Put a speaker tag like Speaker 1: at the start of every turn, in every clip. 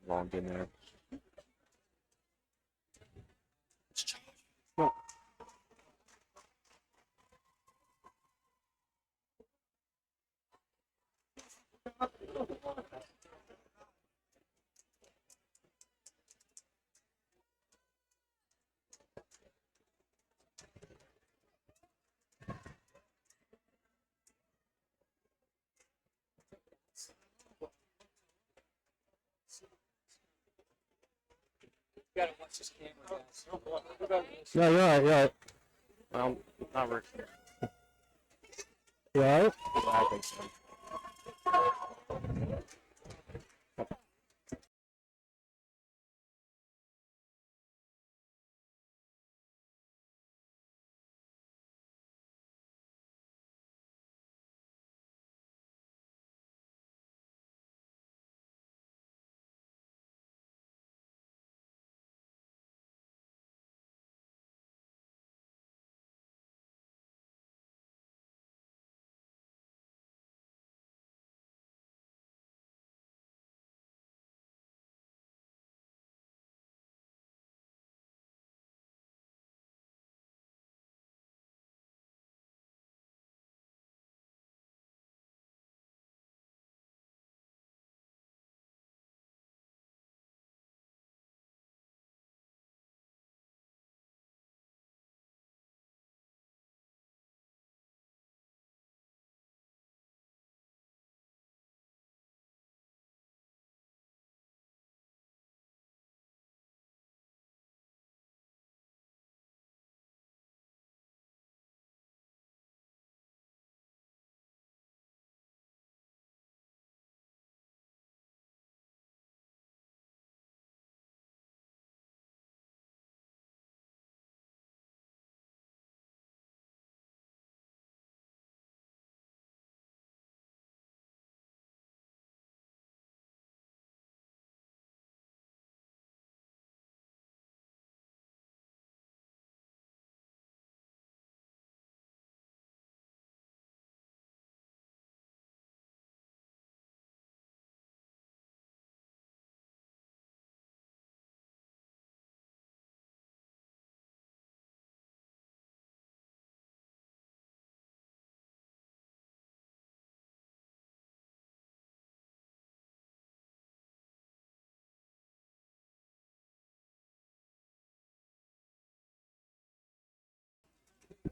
Speaker 1: logged in there. No.
Speaker 2: Gotta watch this camera, guys.
Speaker 1: No, you're right, you're right.
Speaker 3: Well, not working.
Speaker 1: You all right?
Speaker 3: I think so.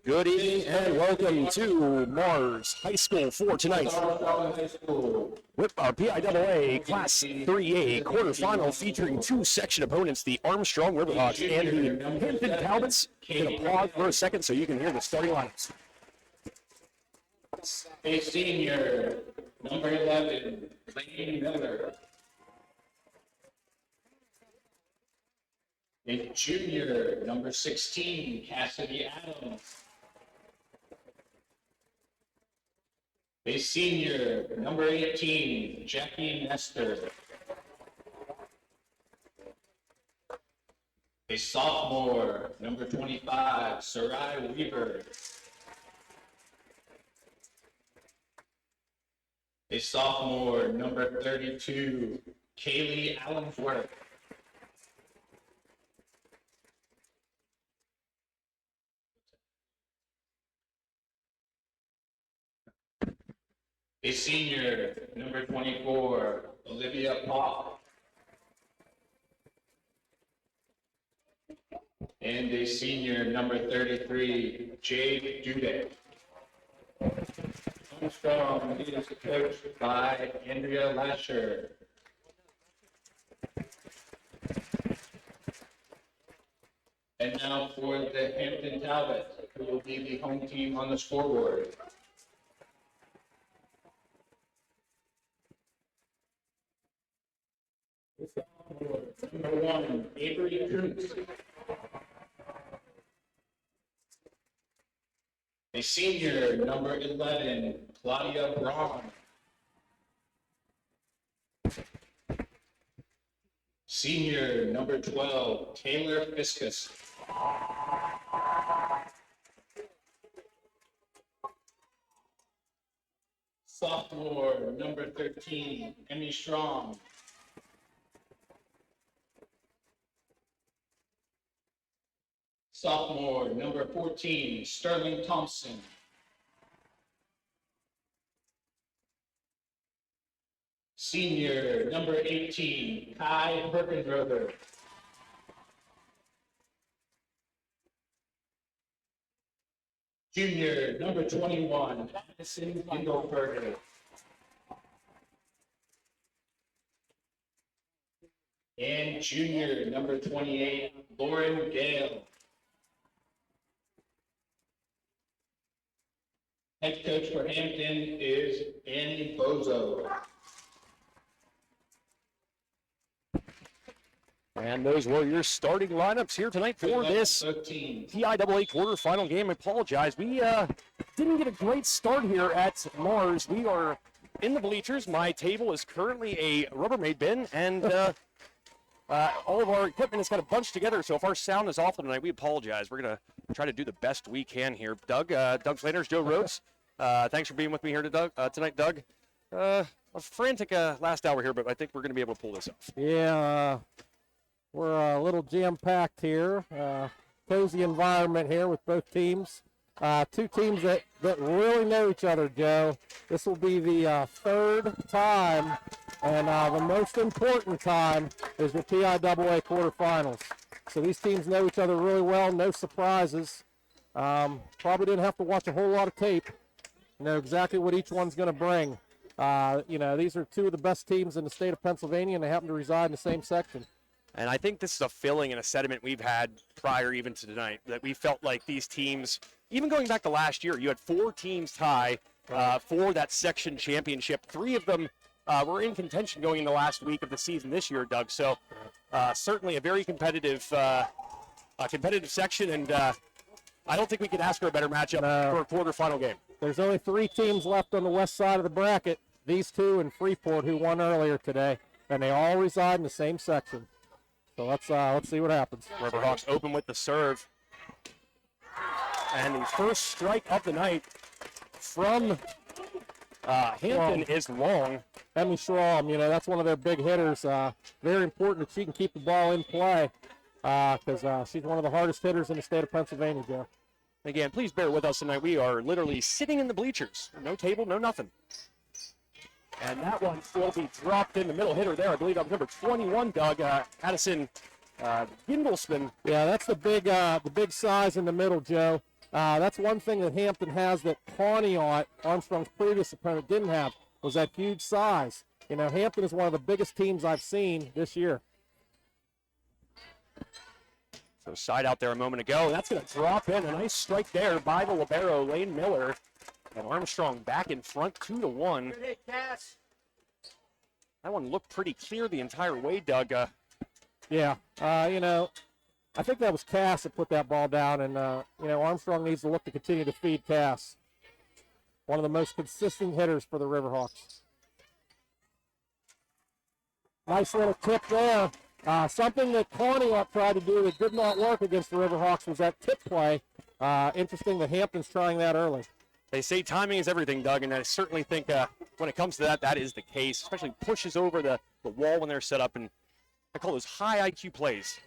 Speaker 1: Good evening and welcome to Mars High School for tonight. With our PIAA Class 3A quarterfinal featuring two section opponents, the Armstrong Riverhawks and the Hampton Talbots. I'm going to pause for a second so you can hear the starting lineups.
Speaker 4: A senior, number 11, Lane Miller. A junior, number 16, Cassidy Adams. A senior, number 18, Jackie Nestor. A sophomore, number 25, Sarai Weaver. A sophomore, number 32, Kaylee Allensworth. A senior, number 24, Olivia Pop. And a senior, number 33, Jade Dudek. Armstrong is coached by Andrea Lasher. And now for the Hampton Talbots, who will be the home team on the scoreboard. Number 1, Avery Koontz. A senior, number 11, Claudia Braun. Senior, number 12, Taylor Fiskus. Sophomore, number 13, Emmy Strong. Sophomore, number 14, Sterling Thompson. Senior, number 18, Kai Herkenroder. Junior, number 21, Madison Gingelberger. And junior, number 28, Lauren Gale. Head coach for Hampton is Annie Bozo.
Speaker 1: And those were your starting lineups here tonight for this PIAA quarterfinal game. I apologize. We didn't get a great start here at Mars. We are in the bleachers. My table is currently a Rubbermaid bin, and all of our equipment is kind of bunched together. So if our sound is awful tonight, we apologize. We're going to try to do the best we can here. Doug Flanders, Joe Rhodes, thanks for being with me here tonight, Doug. A frantic last hour here, but I think we're going to be able to pull this off.
Speaker 5: Yeah, we're a little jam-packed here. Cozy environment here with both teams. Two teams that really know each other, Joe. This will be the third time, and the most important time is the PIAA quarterfinals. So these teams know each other really well, no surprises. Probably didn't have to watch a whole lot of tape. Know exactly what each one's going to bring. These are two of the best teams in the state of Pennsylvania, and they happen to reside in the same section.
Speaker 1: And I think this is a feeling and a sentiment we've had prior even to tonight, that we felt like these teams, even going back to last year, you had 4 teams tie for that section championship. 3 of them were in contention going into the last week of the season this year, Doug. So certainly a very competitive section, and I don't think we could ask for a better matchup for a quarterfinal game.
Speaker 5: There's only 3 teams left on the west side of the bracket, these 2 and Freeport, who won earlier today, and they all reside in the same section. So let's see what happens.
Speaker 1: Riverhawks open with the serve. And the first strike of the night from Hampton is long.
Speaker 5: Emmy Schramm, that's one of their big hitters. Very important that she can keep the ball in play because she's one of the hardest hitters in the state of Pennsylvania, Joe.
Speaker 1: Again, please bear with us tonight. We are literally sitting in the bleachers. No table, no nothing. And that one will be dropped in the middle hitter there. I believe that was number 21, Doug, Addison Gindelsman.
Speaker 5: Yeah, that's the big size in the middle, Joe. That's one thing that Hampton has that Pontiac, Armstrong's previous opponent, didn't have, was that huge size. Hampton is one of the biggest teams I've seen this year.
Speaker 1: So side out there a moment ago. That's going to drop in. A nice strike there by the libero, Lane Miller. And Armstrong back in front, 2-1. That one looked pretty clear the entire way, Doug.
Speaker 5: Yeah, I think that was Cass that put that ball down, and Armstrong needs to look to continue to feed Cass. One of the most consistent hitters for the Riverhawks. Nice little tip there. Something that Pontiac tried to do that did not work against the Riverhawks was that tip play. Interesting that Hampton's trying that early.
Speaker 1: They say timing is everything, Doug, and I certainly think when it comes to that, that is the case. Especially pushes over the wall when they're set up, and I call those high IQ plays.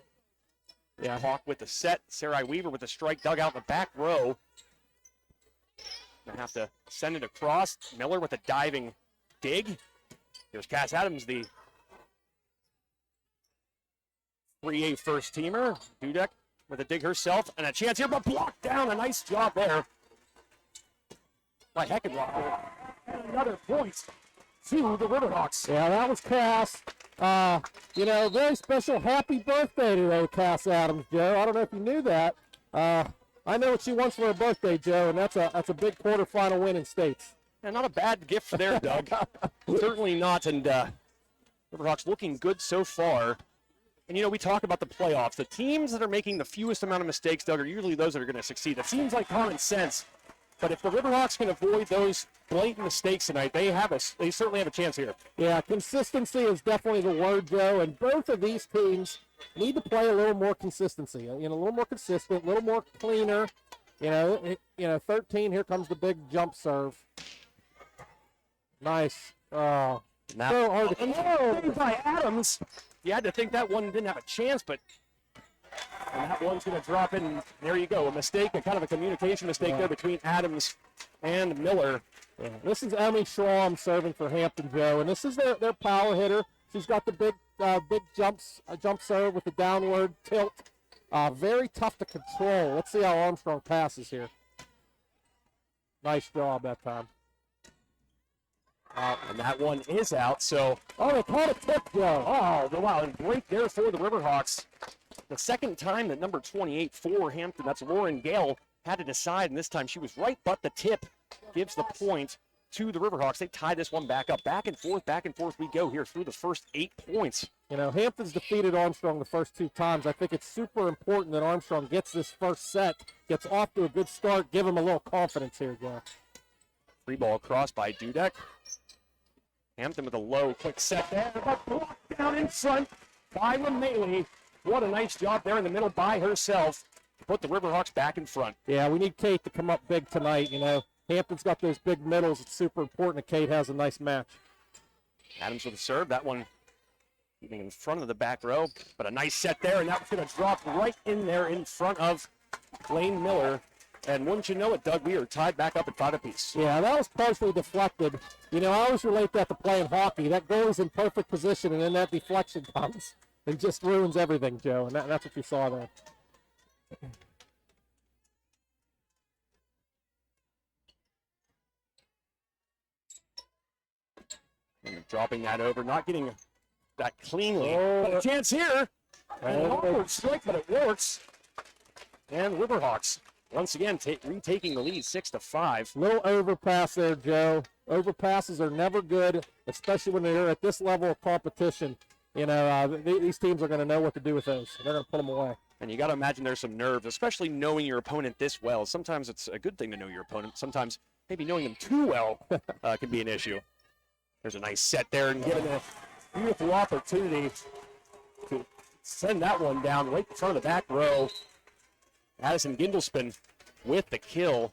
Speaker 1: Yeah, Hawk with the set, Sarai Weaver with the strike, Doug out in the back row. Gonna have to send it across. Miller with a diving dig. Here's Cass Adams, the 3A first teamer. Dudek with a dig herself, and a chance here, but blocked down. A nice job there by Heckenroth. And another point to the Riverhawks.
Speaker 5: Yeah, that was Cass. Very special happy birthday today, Cass Adams, Joe. I don't know if you knew that. I know what she wants for her birthday, Joe, and that's a big quarterfinal win in states.
Speaker 1: And not a bad gift there, Doug. Certainly not, and Riverhawks looking good so far. And, we talk about the playoffs. The teams that are making the fewest amount of mistakes, Doug, are usually those that are going to succeed. That seems like common sense. But if the Riverhawks can avoid those blatant mistakes tonight, they certainly have a chance here.
Speaker 5: Yeah, consistency is definitely the word, Joe. And both of these teams need to play a little more consistency. A little more consistent, a little more cleaner. 13. Here comes the big jump serve. Nice. So hard to
Speaker 1: by Adams. You had to think that one didn't have a chance, but And that one's going to drop in. There you go. A mistake, a kind of a communication mistake there between Adams and Miller.
Speaker 5: Yeah. This is Emmy Schramm serving for Hampton, Joe, and this is their power hitter. She's got the big jump serve with the downward tilt. Very tough to control. Let's see how Armstrong passes here. Nice job that time.
Speaker 1: And that one is out, so...
Speaker 5: Oh, they caught a tip, Joe.
Speaker 1: Oh, wow, and break there for the Riverhawks. The second time that number 28 for Hampton, that's Lauren Gale, had to decide, and this time she was right, but the tip gives the point to the Riverhawks. They tie this one back up. Back and forth we go here through the first 8 points.
Speaker 5: You know, Hampton's defeated Armstrong the first 2 times. I think it's super important that Armstrong gets this first set, gets off to a good start, give him a little confidence here, Joe.
Speaker 1: Free ball across by Dudek. Hampton with a low, quick set there, but blocked down in front by LeMayley. What a nice job there in the middle by herself to put the Riverhawks back in front.
Speaker 5: Yeah, we need Kate to come up big tonight, you know. Hampton's got those big middles. It's super important that Kate has a nice match.
Speaker 1: Adams with a serve. That one keeping in front of the back row, but a nice set there, and that was going to drop right in there in front of Blaine Miller. And wouldn't you know it, Doug, we are tied back up at 5 apiece.
Speaker 5: Yeah, that was partially deflected. You know, I always relate that to playing hockey. That goal is in perfect position, and then that deflection comes and just ruins everything, Joe. And that's what you saw there.
Speaker 1: And dropping that over, not getting that cleanly. But a chance here. And an awkward strike, but it works. And Riverhawks once again retaking the lead 6-5.
Speaker 5: Little overpass there, Joe. Overpasses are never good, especially when they're at this level of competition. You know, these teams are going to know what to do with those. They're going to put them away.
Speaker 1: And you got to imagine there's some nerves, especially knowing your opponent this well. Sometimes it's a good thing to know your opponent. Sometimes maybe knowing them too well can be an issue. There's a nice set there and given a beautiful opportunity to send that one down right in front of the back row. Addison Gindelspin with the kill.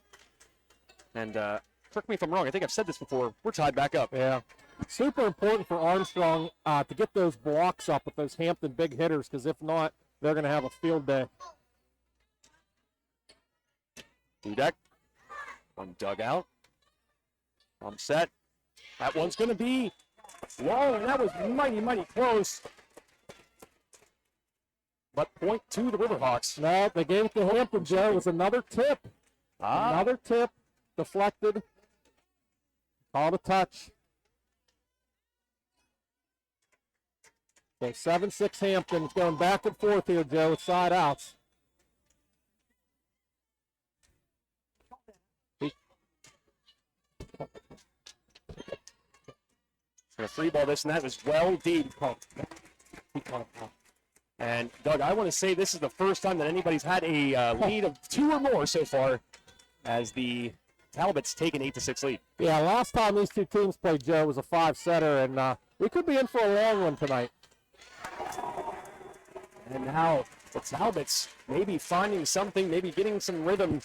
Speaker 1: And correct me if I'm wrong, I think I've said this before, we're tied back up.
Speaker 5: Yeah. Super important for Armstrong to get those blocks up with those Hampton big hitters, because if not, they're going to have a field day.
Speaker 1: Dudek. One dug out. Set. That one's going to be long, and that was mighty, mighty close. But point to the Riverhawks.
Speaker 5: No, they gave it to Hampton, Joe. It was another tip. Another tip. Deflected. Called a touch. So 7-6 Hampton. It's going back and forth here, Joe, with side outs.
Speaker 1: Going to free ball this, and that was well deep. And, Doug, I want to say this is the first time that anybody's had a lead of 2 or more so far as the Talbots take an 8-6 lead.
Speaker 5: Yeah, last time these two teams played, Joe, was a 5-setter, and we could be in for a long one tonight.
Speaker 1: And now the Talbots maybe finding something, maybe getting some rhythm,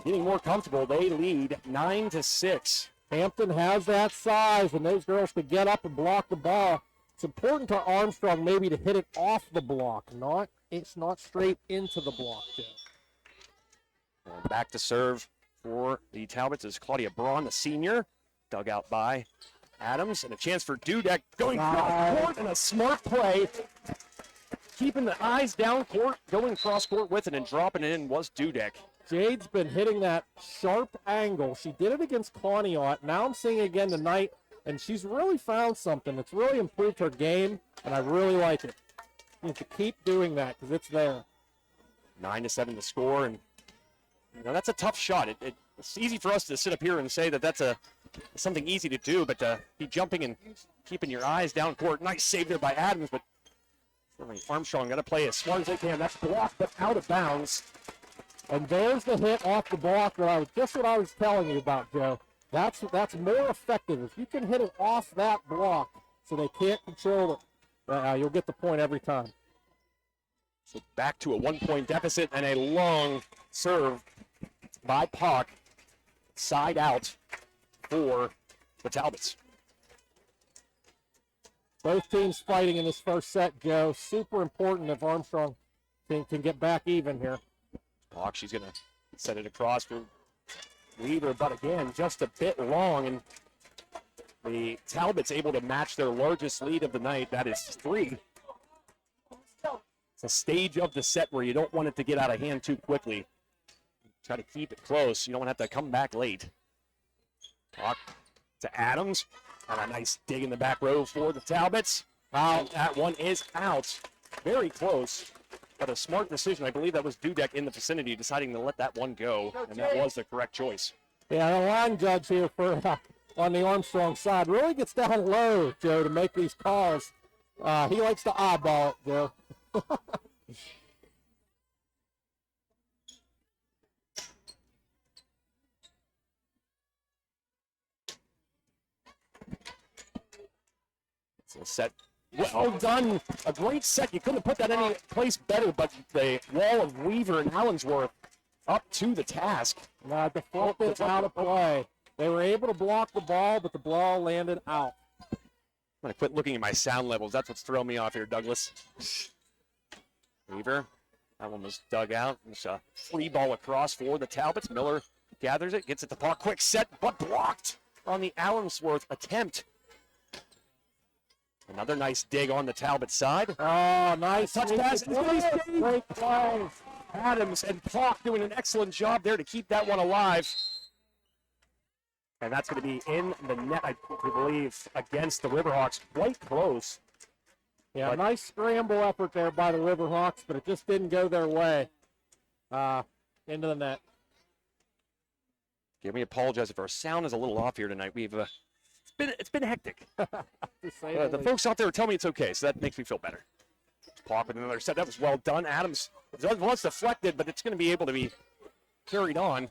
Speaker 1: getting more comfortable. They lead 9-6.
Speaker 5: Hampton has that size, and those girls could get up and block the ball. It's important to Armstrong maybe to hit it off the block, it's not straight into the block, Joe.
Speaker 1: And back to serve for the Talbots is Claudia Braun, the senior, dug out by Adams, and a chance for Dudek going cross court, and a smart play. Keeping the eyes down court, going cross court with it and dropping it in was Dudek.
Speaker 5: Jade's been hitting that sharp angle. She did it against Conneaut. Now I'm seeing it again tonight, and she's really found something. It's really improved her game, and I really like it. You need to keep doing that because it's there.
Speaker 1: 9-7 to score, and that's a tough shot. It's easy for us to sit up here and say that that's something easy to do, but be jumping and keeping your eyes down court. Nice save there by Adams, but Armstrong got to play as smart as they can. That's blocked, but out of bounds.
Speaker 5: And there's the hit off the block just what I was telling you about, Joe. That's more effective. If you can hit it off that block so they can't control it, you'll get the point every time.
Speaker 1: So back to a 1-point deficit and a long serve by Pock. Side out for the Talbots.
Speaker 5: Both teams fighting in this first set, Joe. Super important if Armstrong can get back even here.
Speaker 1: Hawk, she's going to set it across for Weaver, but again, just a bit long, and the Talbots able to match their largest lead of the night. That is 3. It's a stage of the set where you don't want it to get out of hand too quickly. Try to keep it close. You don't want to have to come back late. Hawk to Adams, and a nice dig in the back row for the Talbots. And that one is out. Very close, but a smart decision. I believe that was Dudek in the vicinity deciding to let that one go, and that was the correct choice.
Speaker 5: Yeah, the line judge here for on the Armstrong side really gets down low, Joe, to make these calls. He likes to eyeball it, Joe.
Speaker 1: It's a set. Well done. A great set. You couldn't have put that any place better, but the wall of Weaver and Allensworth up to the task.
Speaker 5: Deflected out of play. They were able to block the ball, but the ball landed out.
Speaker 1: I'm going to quit looking at my sound levels. That's what's throwing me off here, Douglas. Weaver. That one was dug out. It's a free ball across for the Talbots. Miller gathers it, gets it to Park. Quick set, but blocked on the Allensworth attempt. Another nice dig on the Talbot side.
Speaker 5: Oh, nice.
Speaker 1: Touch pass.
Speaker 5: Great play.
Speaker 1: Adams and Park doing an excellent job there to keep that one alive. And that's going to be in the net, I believe, against the Riverhawks. Quite close.
Speaker 5: Yeah, nice scramble effort there by the Riverhawks, but it just didn't go their way. Into the net.
Speaker 1: Let me apologize if our sound is a little off here tonight. It's been hectic. The folks out there tell me it's okay, so that makes me feel better. Park with another set. That was well done. Adams was deflected, but it's going to be able to be carried on.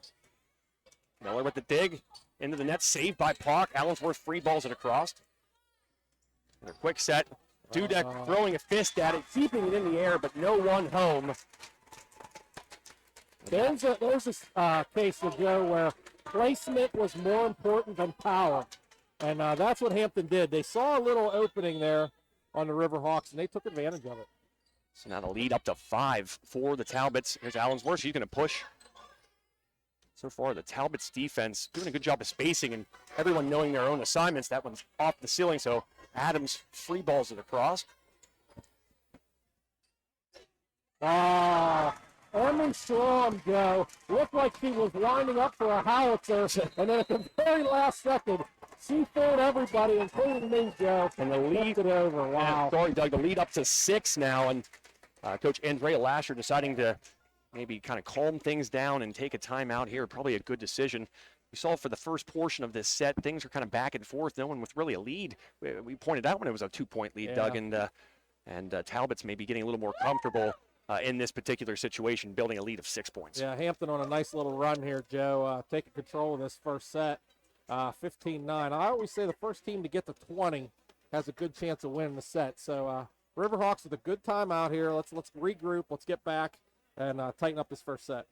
Speaker 1: Miller with the dig into the net, saved by Park. Allensworth free balls it across. And a quick set. Dudek throwing a fist at it, keeping it in the air, but no one home.
Speaker 5: There's a case of Joe where placement was more important than power. And that's what Hampton did. They saw a little opening there on the Riverhawks, and they took advantage of it.
Speaker 1: So now the lead up to 5 for the Talbots. Here's Allensworth. She's going to push. So far, the Talbots defense doing a good job of spacing and everyone knowing their own assignments. That one's off the ceiling, so Adams free balls it across.
Speaker 5: Armstrong, Joe, looked like she was lining up for a howitzer, and then at the very last second, she fooled everybody, including me, Joe.
Speaker 1: And the lead
Speaker 5: it over. Wow.
Speaker 1: Sorry, Doug. The lead up to 6 now, and Coach Andrea Lasher deciding to maybe kind of calm things down and take a timeout here. Probably a good decision. We saw for the first portion of this set, things are kind of back and forth. No one with really a lead. We pointed out when it was a 2-point lead, Doug, and Talbots may be getting a little more comfortable in this particular situation, building a lead of 6 points.
Speaker 5: Yeah, Hampton on a nice little run here, Joe, taking control of this first set, 15-9. I always say the first team to get to 20 has a good chance of winning the set. So Riverhawks with a good time out here. Let's regroup. Let's get back and tighten up this first set.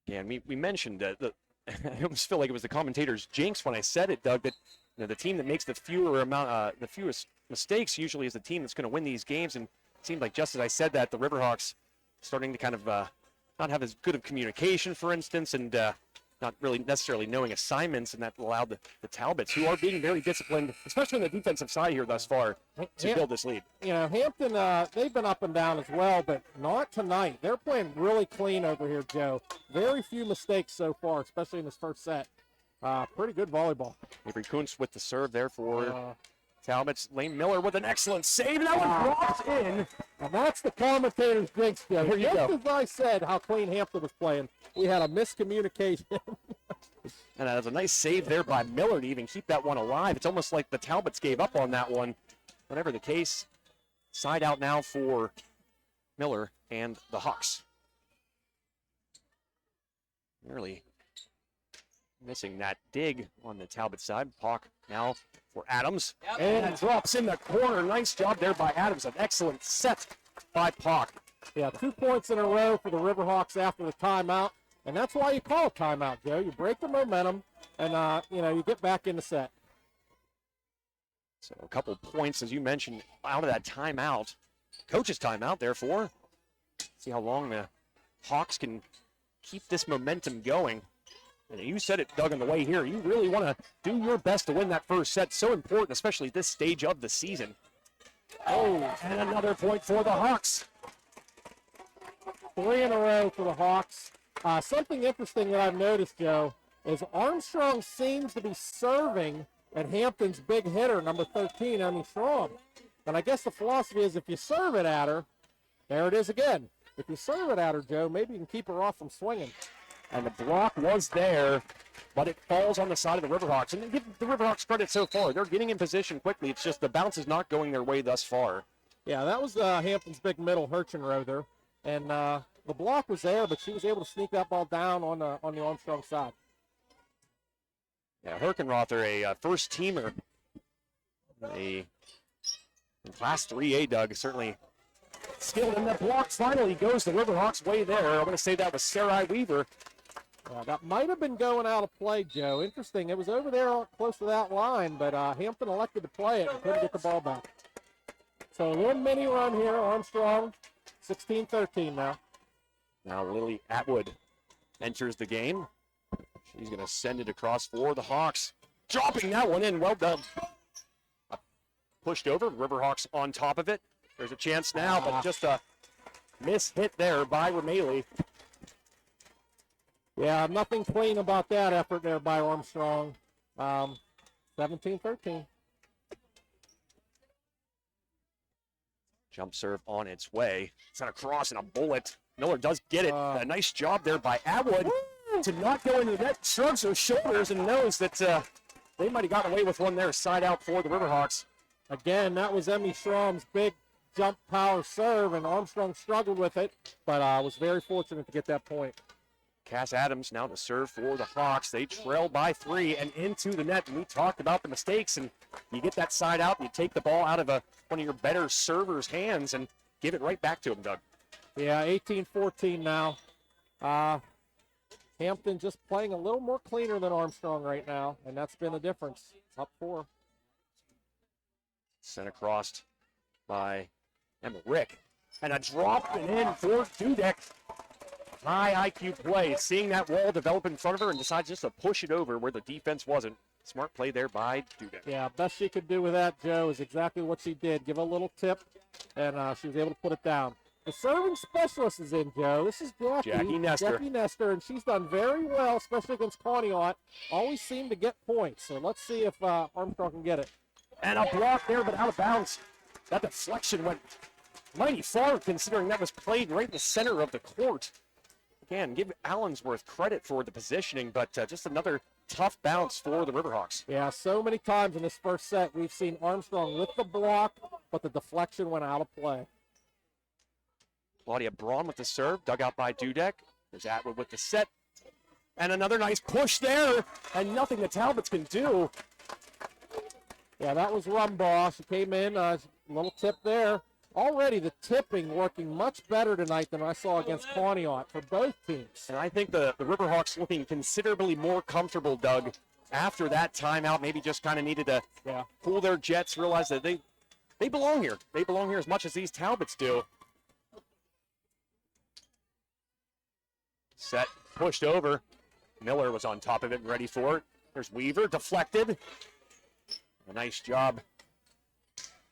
Speaker 1: Yeah, and we mentioned that I almost feel like it was the commentator's jinx when I said it, Doug, that the team that makes the fewest mistakes usually is the team that's going to win these games. And it seemed like just as I said that, the Riverhawks starting to kind of not have as good of communication, for instance, and not really necessarily knowing assignments, and that allowed the Talbots, who are being very disciplined, especially on the defensive side here thus far, to build this lead.
Speaker 5: You know, Hampton, they've been up and down as well, but not tonight. They're playing really clean over here, Joe. Very few mistakes so far, especially in this first set. Pretty good volleyball.
Speaker 1: Avery Kuntz with the serve there for Talbots. Lane Miller with an excellent save. That one drops in.
Speaker 5: And that's the commentator's jinx, Joe.
Speaker 1: Here you
Speaker 5: Just
Speaker 1: go.
Speaker 5: as I said how clean Hampton was playing, we had a miscommunication.
Speaker 1: And that was a nice save there by Miller to even keep that one alive. It's almost like the Talbots gave up on that one. Whatever the case, side out now for Miller and the Hawks. Nearly missing that dig on the Talbot side. Hawk now for Adams. And drops in the corner. Nice job there by Adams. An excellent set by Park.
Speaker 5: Yeah, 2 points in a row for the Riverhawks after the timeout. And that's why you call a timeout, Joe. You break the momentum, and, you get back in the set.
Speaker 1: So a couple points, as you mentioned, out of that timeout. Coach's timeout, therefore. See how long the Hawks can keep this momentum going. And you said it, Doug, on the way here. You really want to do your best to win that first set. So important, especially at this stage of the season. Oh, and another point for the Hawks.
Speaker 5: 3 in a row for the Hawks. Something interesting that I've noticed, Joe, is Armstrong seems to be serving at Hampton's big hitter, number 13, Armstrong. And I guess the philosophy is if you serve it at her, there it is again. If you serve it at her, Joe, maybe you can keep her off from swinging.
Speaker 1: And the block was there, but it falls on the side of the Riverhawks. And give the Riverhawks credit so far. They're getting in position quickly. It's just the bounce is not going their way thus far.
Speaker 5: Yeah, that was Hampton's big middle, Hirschenrother. And the block was there, but she was able to sneak that ball down on the Armstrong side.
Speaker 1: Yeah, Herkenrother, a first-teamer. In Class 3A, Doug, certainly skilled. And that block finally goes the Riverhawks' way there. I'm going to say that was Sarai Weaver.
Speaker 5: That might have been going out of play, Joe. Interesting. It was over there close to that line, but Hampton elected to play it and couldn't get the ball back. So a little mini run here, Armstrong, 16-13 now.
Speaker 1: Now Lily Atwood enters the game. She's going to send it across for the Hawks. Dropping that one in. Well done. Pushed over. Riverhawks on top of it. There's a chance now, but just a miss hit there by Rameli.
Speaker 5: Yeah, nothing clean about that effort there by Armstrong. 17-13.
Speaker 1: Jump serve on its way. It's going to cross and a bullet. Miller does get it. A nice job there by Atwood to not go into the net. Shrugs those shoulders and knows that they might have gotten away with one there. Side out for the Riverhawks.
Speaker 5: Again, that was Emmy Schramm's big jump power serve, and Armstrong struggled with it, but was very fortunate to get that point.
Speaker 1: Cass Adams now to serve for the Hawks. They trail by 3 and into the net. And we talked about the mistakes, and you get that side out, and you take the ball out of one of your better servers' hands and give it right back to him, Doug.
Speaker 5: Yeah, 18-14 now. Hampton just playing a little more cleaner than Armstrong right now, and that's been the difference. Up 4.
Speaker 1: Sent across by Emma Rick. And a drop and in for Dudek. High IQ play. Seeing that wall develop in front of her and decides just to push it over where the defense wasn't. Smart play there by Dudek.
Speaker 5: Yeah, best she could do with that, Joe, is exactly what she did. Give a little tip, and she was able to put it down. The serving specialist is in, Joe. This is
Speaker 1: Jackie Nestor.
Speaker 5: Jackie Nestor, and she's done very well, especially against Conneaut. Always seem to get points. So let's see if Armstrong can get it.
Speaker 1: And a block there, but out of bounds. That deflection went mighty far, considering that was played right in the center of the court. Again, give Allensworth credit for the positioning, but just another tough bounce for the Riverhawks.
Speaker 5: Yeah, so many times in this first set, we've seen Armstrong with the block, but the deflection went out of play.
Speaker 1: Claudia Braun with the serve, dug out by Dudek. There's Atwood with the set. And another nice push there, and nothing the Talbots can do.
Speaker 5: Yeah, that was Rumbaugh. She came in, a little tip there. Already the tipping working much better tonight than I saw against Conneaut for both teams.
Speaker 1: And I think the Riverhawks looking considerably more comfortable, Doug, after that timeout. Maybe just kind of needed to cool their jets, realize that they belong here. They belong here as much as these Talbots do. Set pushed over. Miller was on top of it and ready for it. There's Weaver, deflected. A nice job.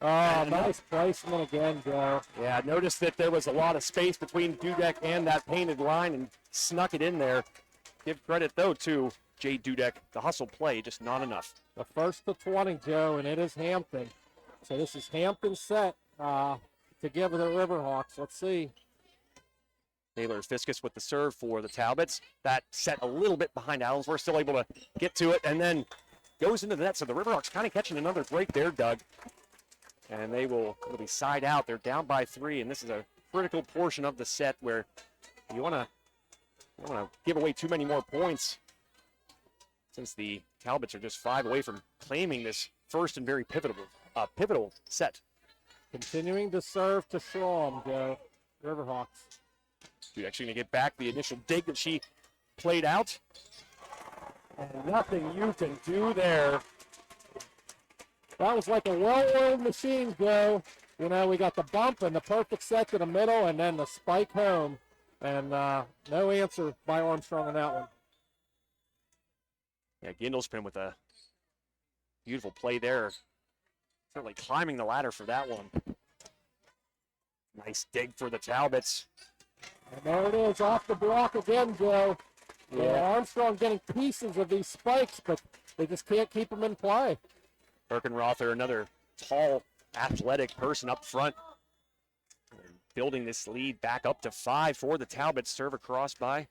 Speaker 5: Oh, nice placement again, Joe.
Speaker 1: Yeah, noticed that there was a lot of space between Dudek and that painted line and snuck it in there. Give credit, though, to Jay Dudek. The hustle play, just not enough.
Speaker 5: The first to 20, Joe, and it is Hampton. So this is Hampton's set to give the Riverhawks. Let's see.
Speaker 1: Taylor Fiskus with the serve for the Talbots. That set a little bit behind Allensworth, still able to get to it, and then goes into the net. So the Riverhawks kind of catching another break there, Doug. And it'll be side out. They're down by 3, and this is a critical portion of the set where you want to give away too many more points, since the Talbots are just 5 away from claiming this first and very pivotal set.
Speaker 5: Continuing to serve to Schramm, Joe. Riverhawks.
Speaker 1: She's actually going to get back the initial dig that she played out. And nothing you can do there.
Speaker 5: That was like a well-oiled machine, Joe. You know, we got the bump and the perfect set to the middle and then the spike home. And no answer by Armstrong on that one.
Speaker 1: Yeah, Gindelspin with a beautiful play there. Certainly climbing the ladder for that one. Nice dig for the Talbots.
Speaker 5: And there it is, off the block again, Joe. Yeah, Armstrong getting pieces of these spikes, but they just can't keep them in play.
Speaker 1: Birkenrother, another tall, athletic person up front. Building this lead back up to 5 for the Talbots. Serve across by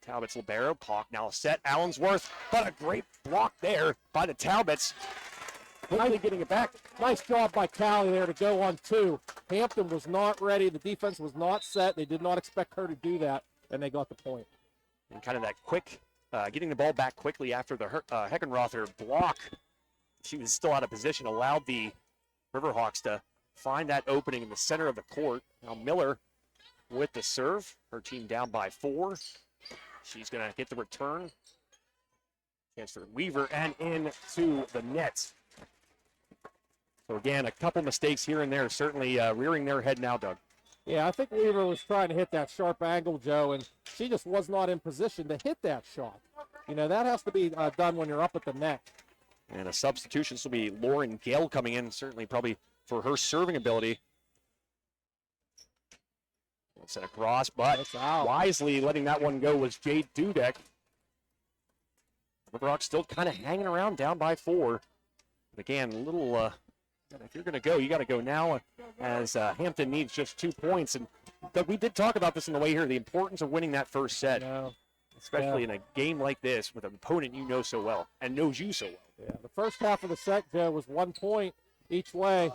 Speaker 1: Talbots libero. Clock now set. Allensworth, but a great block there by the Talbots. Quickly getting it back.
Speaker 5: Nice job by Callie there to go on 2. Hampton was not ready. The defense was not set. They did not expect her to do that, and they got the point.
Speaker 1: And kind of that quick, getting the ball back quickly after the Heckenrother block. She was still out of position, allowed the Riverhawks to find that opening in the center of the court. Now Miller with the serve. Her team down by 4. She's going to get the return. Chance for Weaver and into the net. So again, a couple mistakes here and there, certainly rearing their head now, Doug.
Speaker 5: Yeah, I think Weaver was trying to hit that sharp angle, Joe, and she just was not in position to hit that shot. You know, that has to be done when you're up at the net.
Speaker 1: And a substitution, this will be Lauren Gale coming in, certainly probably for her serving ability. Sent across, but wisely letting that one go was Jade Dudek. Riverhawks still kind of hanging around down by 4. But again, a little, if you're going to go, you got to go now as Hampton needs just 2 points. And we did talk about this on the way here, the importance of winning that first set. Especially in a game like this with an opponent you know so well and knows you so well.
Speaker 5: Yeah, the first half of the set, Joe, was 1 point each way.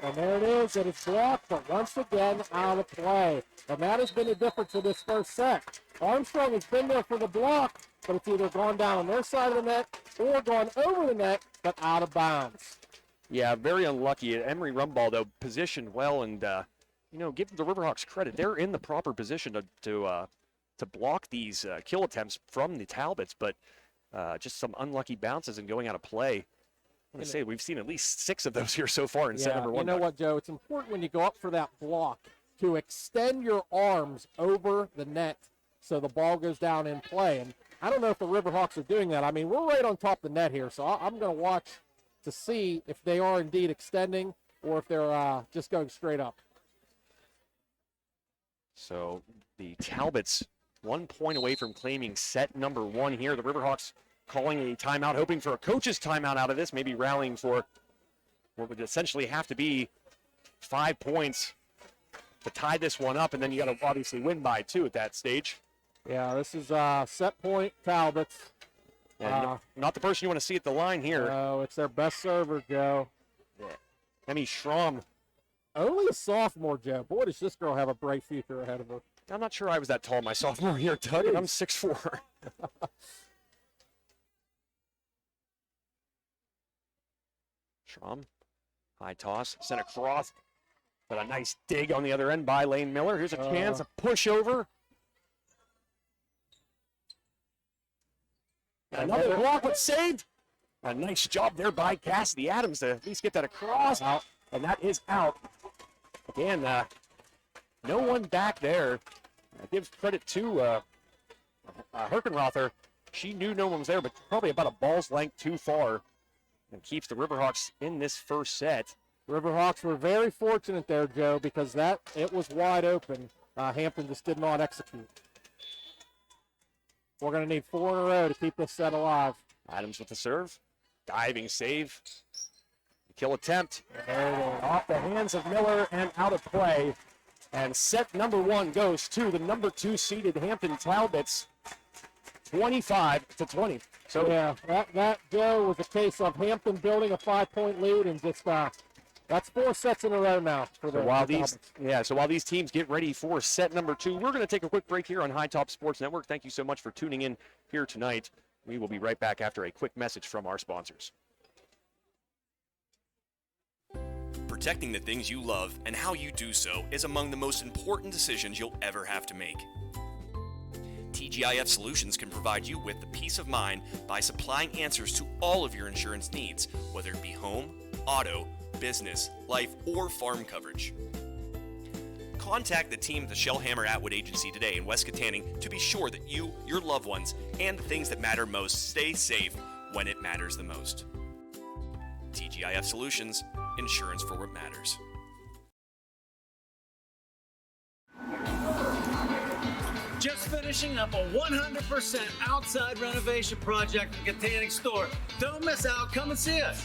Speaker 5: And there it is, and it's blocked, but once again, out of play. And that has been the difference in this first set. Armstrong has been there for the block, but it's either gone down on their side of the net or gone over the net, but out of bounds.
Speaker 1: Yeah, very unlucky. Emery Rumball, though, positioned well, and, give the Riverhawks credit. They're in the proper position to block these kill attempts from the Talbots, but just some unlucky bounces and going out of play. I'm going to say we've seen at least 6 of those here so far in set number 1.
Speaker 5: You know what, Joe? It's important when you go up for that block to extend your arms over the net so the ball goes down in play. And I don't know if the Riverhawks are doing that. I mean, we're right on top of the net here, so I'm going to watch to see if they are indeed extending or if they're just going straight up.
Speaker 1: So the Talbots 1 point away from claiming set number 1 here. The Riverhawks calling a timeout, hoping for a coach's timeout out of this, maybe rallying for what would essentially have to be 5 points to tie this one up, and then you got to obviously win by 2 at that stage.
Speaker 5: Yeah, this is set point Talbots.
Speaker 1: And not the person you want to see at the line here.
Speaker 5: No, it's their best server, Joe.
Speaker 1: Yeah. Emmy Schramm.
Speaker 5: Only a sophomore, Joe. Boy, does this girl have a bright future ahead of her.
Speaker 1: I'm not sure I was that tall my sophomore year, Doug, and I'm 6'4". Schramm, high toss, sent across, but a nice dig on the other end by Lane Miller. Here's a chance, a push over. Another block, but saved. A nice job there by Cassidy Adams to at least get that across. Out. And that is out. Again, no one back there. Gives credit to Herkenrother. She knew no one was there, but probably about a ball's length too far. And keeps the Riverhawks in this first set.
Speaker 5: Riverhawks were very fortunate there, Joe, because it was wide open. Hampton just did not execute. We're going to need 4 in a row to keep this set alive.
Speaker 1: Adams with the serve. Diving save. Kill attempt. Off the hands of Miller and out of play. And set number 1 goes to the number 2 seeded Hampton Talbots. 25-20.
Speaker 5: So yeah, that Joe was a case of Hampton building a 5-point lead and just that's 4 sets in a row now for the
Speaker 1: So while these teams get ready for set number 2, we're going to take a quick break here on High Top Sports Network. Thank you so much for tuning in here tonight. We will be right back after a quick message from our sponsors.
Speaker 6: Protecting the things you love and how you do so is among the most important decisions you'll ever have to make. TGIF Solutions can provide you with the peace of mind by supplying answers to all of your insurance needs, whether it be home, auto, business, life, or farm coverage. Contact the team at the Shellhammer Atwood Agency today in West Katanning to be sure that you, your loved ones, and the things that matter most stay safe when it matters the most. TGIF Solutions, insurance for what matters.
Speaker 7: Just finishing up a 100% outside renovation project in Katanning store. Don't miss out. Come and see us.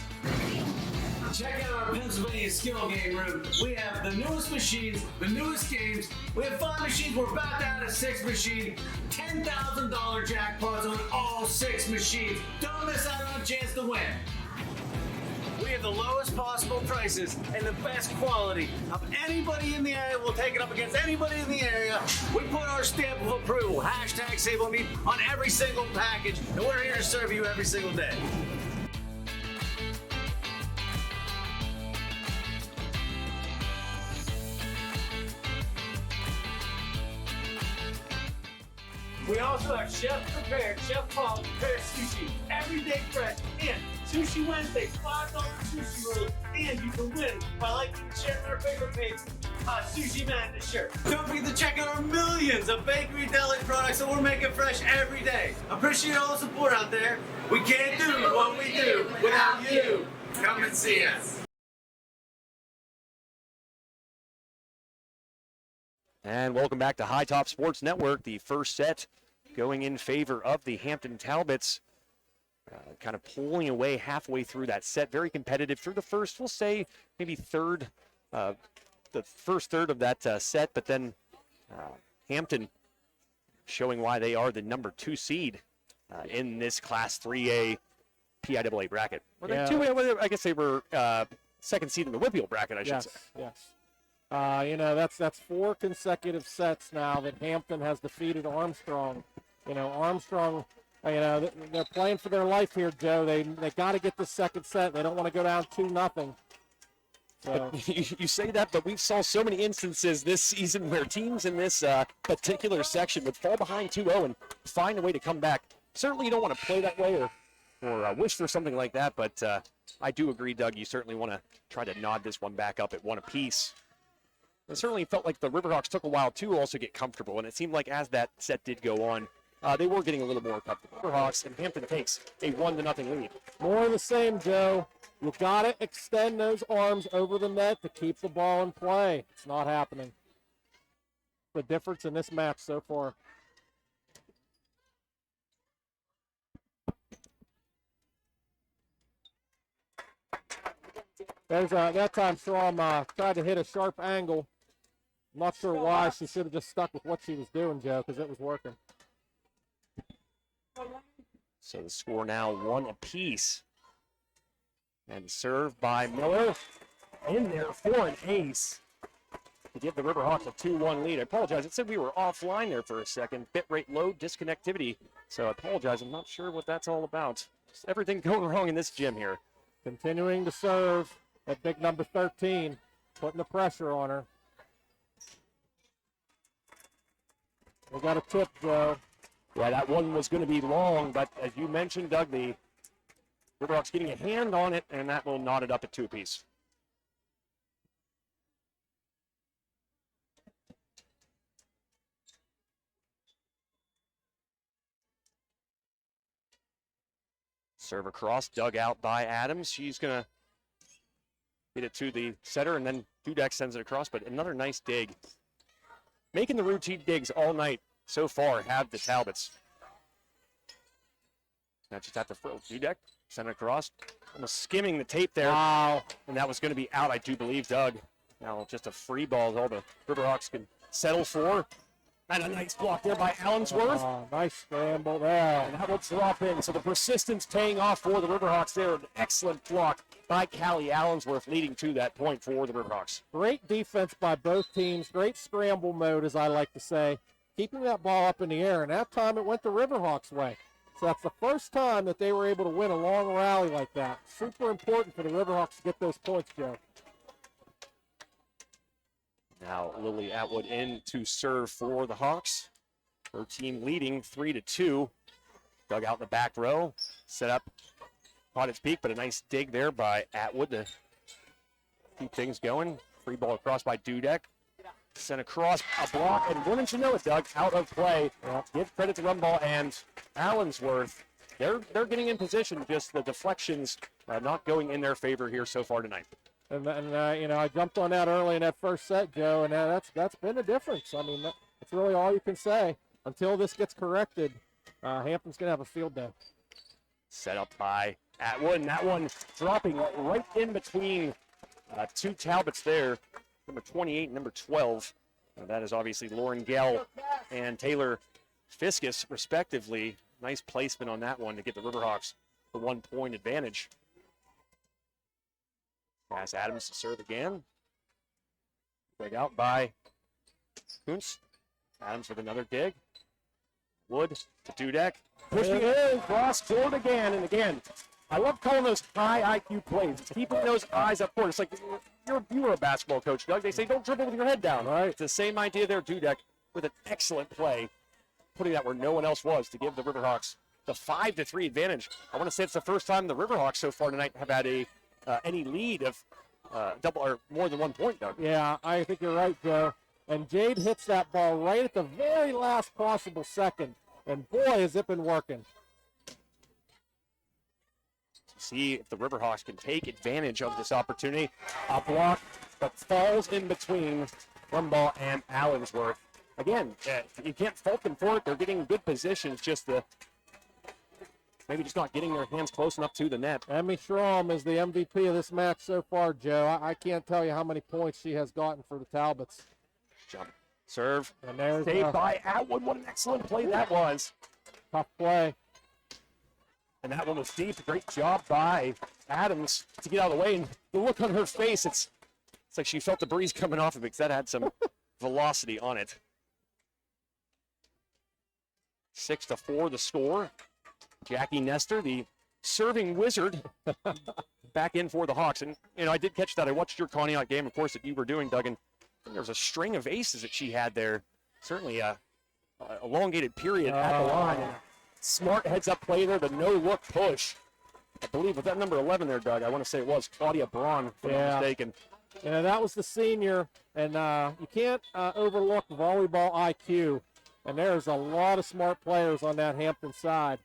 Speaker 7: Check out our Pennsylvania skill game room. We have the newest machines, the newest games. We have 5 machines. We're about to add a 6th machine. $10,000 jackpots on all 6 machines. Don't miss out on a chance to win. We have the lowest possible prices and the best quality of anybody in the area. We'll take it up against anybody in the area. We put our stamp of approval, #SableMeat, on every single package, and we're here to serve you every single day. We also have chef-prepared, chef-quality prepared sushi, everyday fresh, and Sushi Wednesday, $5 sushi rolls, and you can win by liking and sharing our favorite page, Sushi Madness shirt. Don't forget to check out our millions of bakery deli products that we're making fresh every day. Appreciate all the support out there. We can't do what we do without you. Come and see us.
Speaker 1: And welcome back to High Top Sports Network. The first set going in favor of the Hampton Talbots. Kind of pulling away halfway through that set. Very competitive through the first, we'll say, maybe third, the first third of that set. But then Hampton showing why they are the number 2 seed in this Class 3A PIAA bracket. Or the 2A, I guess they were second seed in the Whippeal bracket, I should say.
Speaker 5: Yes. You know, that's 4 consecutive sets now that Hampton has defeated Armstrong. You know, Armstrong, you know, they're playing for their life here, Joe. They got to get the second set. They don't want to go down 2-0. So.
Speaker 1: You say that, but we saw so many instances this season where teams in this particular section would fall behind 2-0 and find a way to come back. Certainly you don't want to play that way or wish for something like that, but I do agree, Doug, you certainly want to try to nod this one back up at 1 apiece. It certainly felt like the Riverhawks took a while to also get comfortable, and it seemed like as that set did go on, they were getting a little more comfortable. Riverhawks and Hampton takes a 1-0 lead.
Speaker 5: More of the same, Joe. You've got to extend those arms over the net to keep the ball in play. It's not happening. The difference in this match so far. There's that time Strom tried to hit a sharp angle. I'm not sure why. She should have just stuck with what she was doing, Joe, because it was working.
Speaker 1: So the score now 1 apiece. And served by Miller. In there for an ace to give the Riverhawks a 2-1 lead. I apologize. It said we were offline there for a second. Bit rate low, disconnectivity. So I apologize. I'm not sure what that's all about. Just everything going wrong in this gym here.
Speaker 5: Continuing to serve at big number 13, putting the pressure on her. We got a tip, Joe.
Speaker 1: Yeah, that one was going to be long, but as you mentioned, Doug, the Riverhawks getting a hand on it, and that will knot it up at 2 apiece. Serve across, dug out by Adams. She's going to hit it to the setter, and then Dudek sends it across, but another nice dig. Making the routine digs all night so far have the Talbots. Now just have to throw Dudek, send it across. Almost skimming the tape there.
Speaker 5: Wow.
Speaker 1: And that was going to be out, I do believe, Doug. Now just a free ball is all the Riverhawks can settle for. And a nice block there by Allensworth.
Speaker 5: Nice scramble there.
Speaker 1: And that will drop in. So the persistence paying off for the Riverhawks there. An excellent block by Callie Allensworth, leading to that point for the Riverhawks.
Speaker 5: Great defense by both teams. Great scramble mode, as I like to say. Keeping that ball up in the air. And that time it went the Riverhawks' way. So that's the first time that they were able to win a long rally like that. Super important for the Riverhawks to get those points, Joe.
Speaker 1: Now Lily Atwood in to serve for the Hawks. Her team leading 3-2. Dug out in the back row. Set up. Caught its peak, but a nice dig there by Atwood to keep things going. Free ball across by Dudek. Sent across, a block, and wouldn't you know it, Doug, out of play. Give credit to Rumball and Allensworth. They're getting in position, just the deflections not going in their favor here so far tonight.
Speaker 5: And I jumped on that early in that first set, Joe, and that's been the difference. I mean, that's really all you can say. Until this gets corrected, Hampton's going to have a field day.
Speaker 1: Set up by Atwood, and that one dropping right in between two Talbots there, number 28 and number 12. That is obviously Lauren Gell and Taylor Fiskus, respectively. Nice placement on that one to get the Riverhawks the 1 point advantage. Pass Adams to serve again. Dig out by Kuntz. Adams with another dig. Wood to Dudek. Pushing in, cross court again and again. I love calling those high IQ plays. It's keeping those eyes up court. It's like you were a basketball coach, Doug. They say don't dribble with your head down. Right? It's the same idea there, Dudek, with an excellent play, putting that where no one else was to give the Riverhawks the 5-3 advantage. I want to say it's the first time the Riverhawks so far tonight have had any lead of double or more than 1 point, Doug.
Speaker 5: Yeah, I think you're right, Joe. And Jade hits that ball right at the very last possible second. And boy, has it been working.
Speaker 1: See if the Riverhawks can take advantage of this opportunity. A block that falls in between Rumball and Allensworth. Again, you can't fault them for it. They're getting good positions, just maybe just not getting their hands close enough to the net.
Speaker 5: Emmy Schramm is the MVP of this match so far, Joe. I can't tell you how many points she has gotten for the Talbots.
Speaker 1: Jump. Serve.
Speaker 5: And there's
Speaker 1: saved by Atwood. What an excellent play that was.
Speaker 5: Tough play.
Speaker 1: And that one was deep. Great job by Adams to get out of the way. And the look on her face, it's like she felt the breeze coming off of it because that had some velocity on it. 6-4 the score. Jackie Nestor, the serving wizard, back in for the Hawks. And, I did catch that. I watched your Conneaut game, of course, that you were doing, Doug, and there was a string of aces that she had there. Certainly a elongated period at the line. And smart heads-up play there, the no-look push. I believe with that number 11 there, Doug, I want to say it was Claudia Braun, if I'm not mistaken.
Speaker 5: Yeah, that was the senior, and you can't overlook volleyball IQ. And there's a lot of smart players on that Hampton side.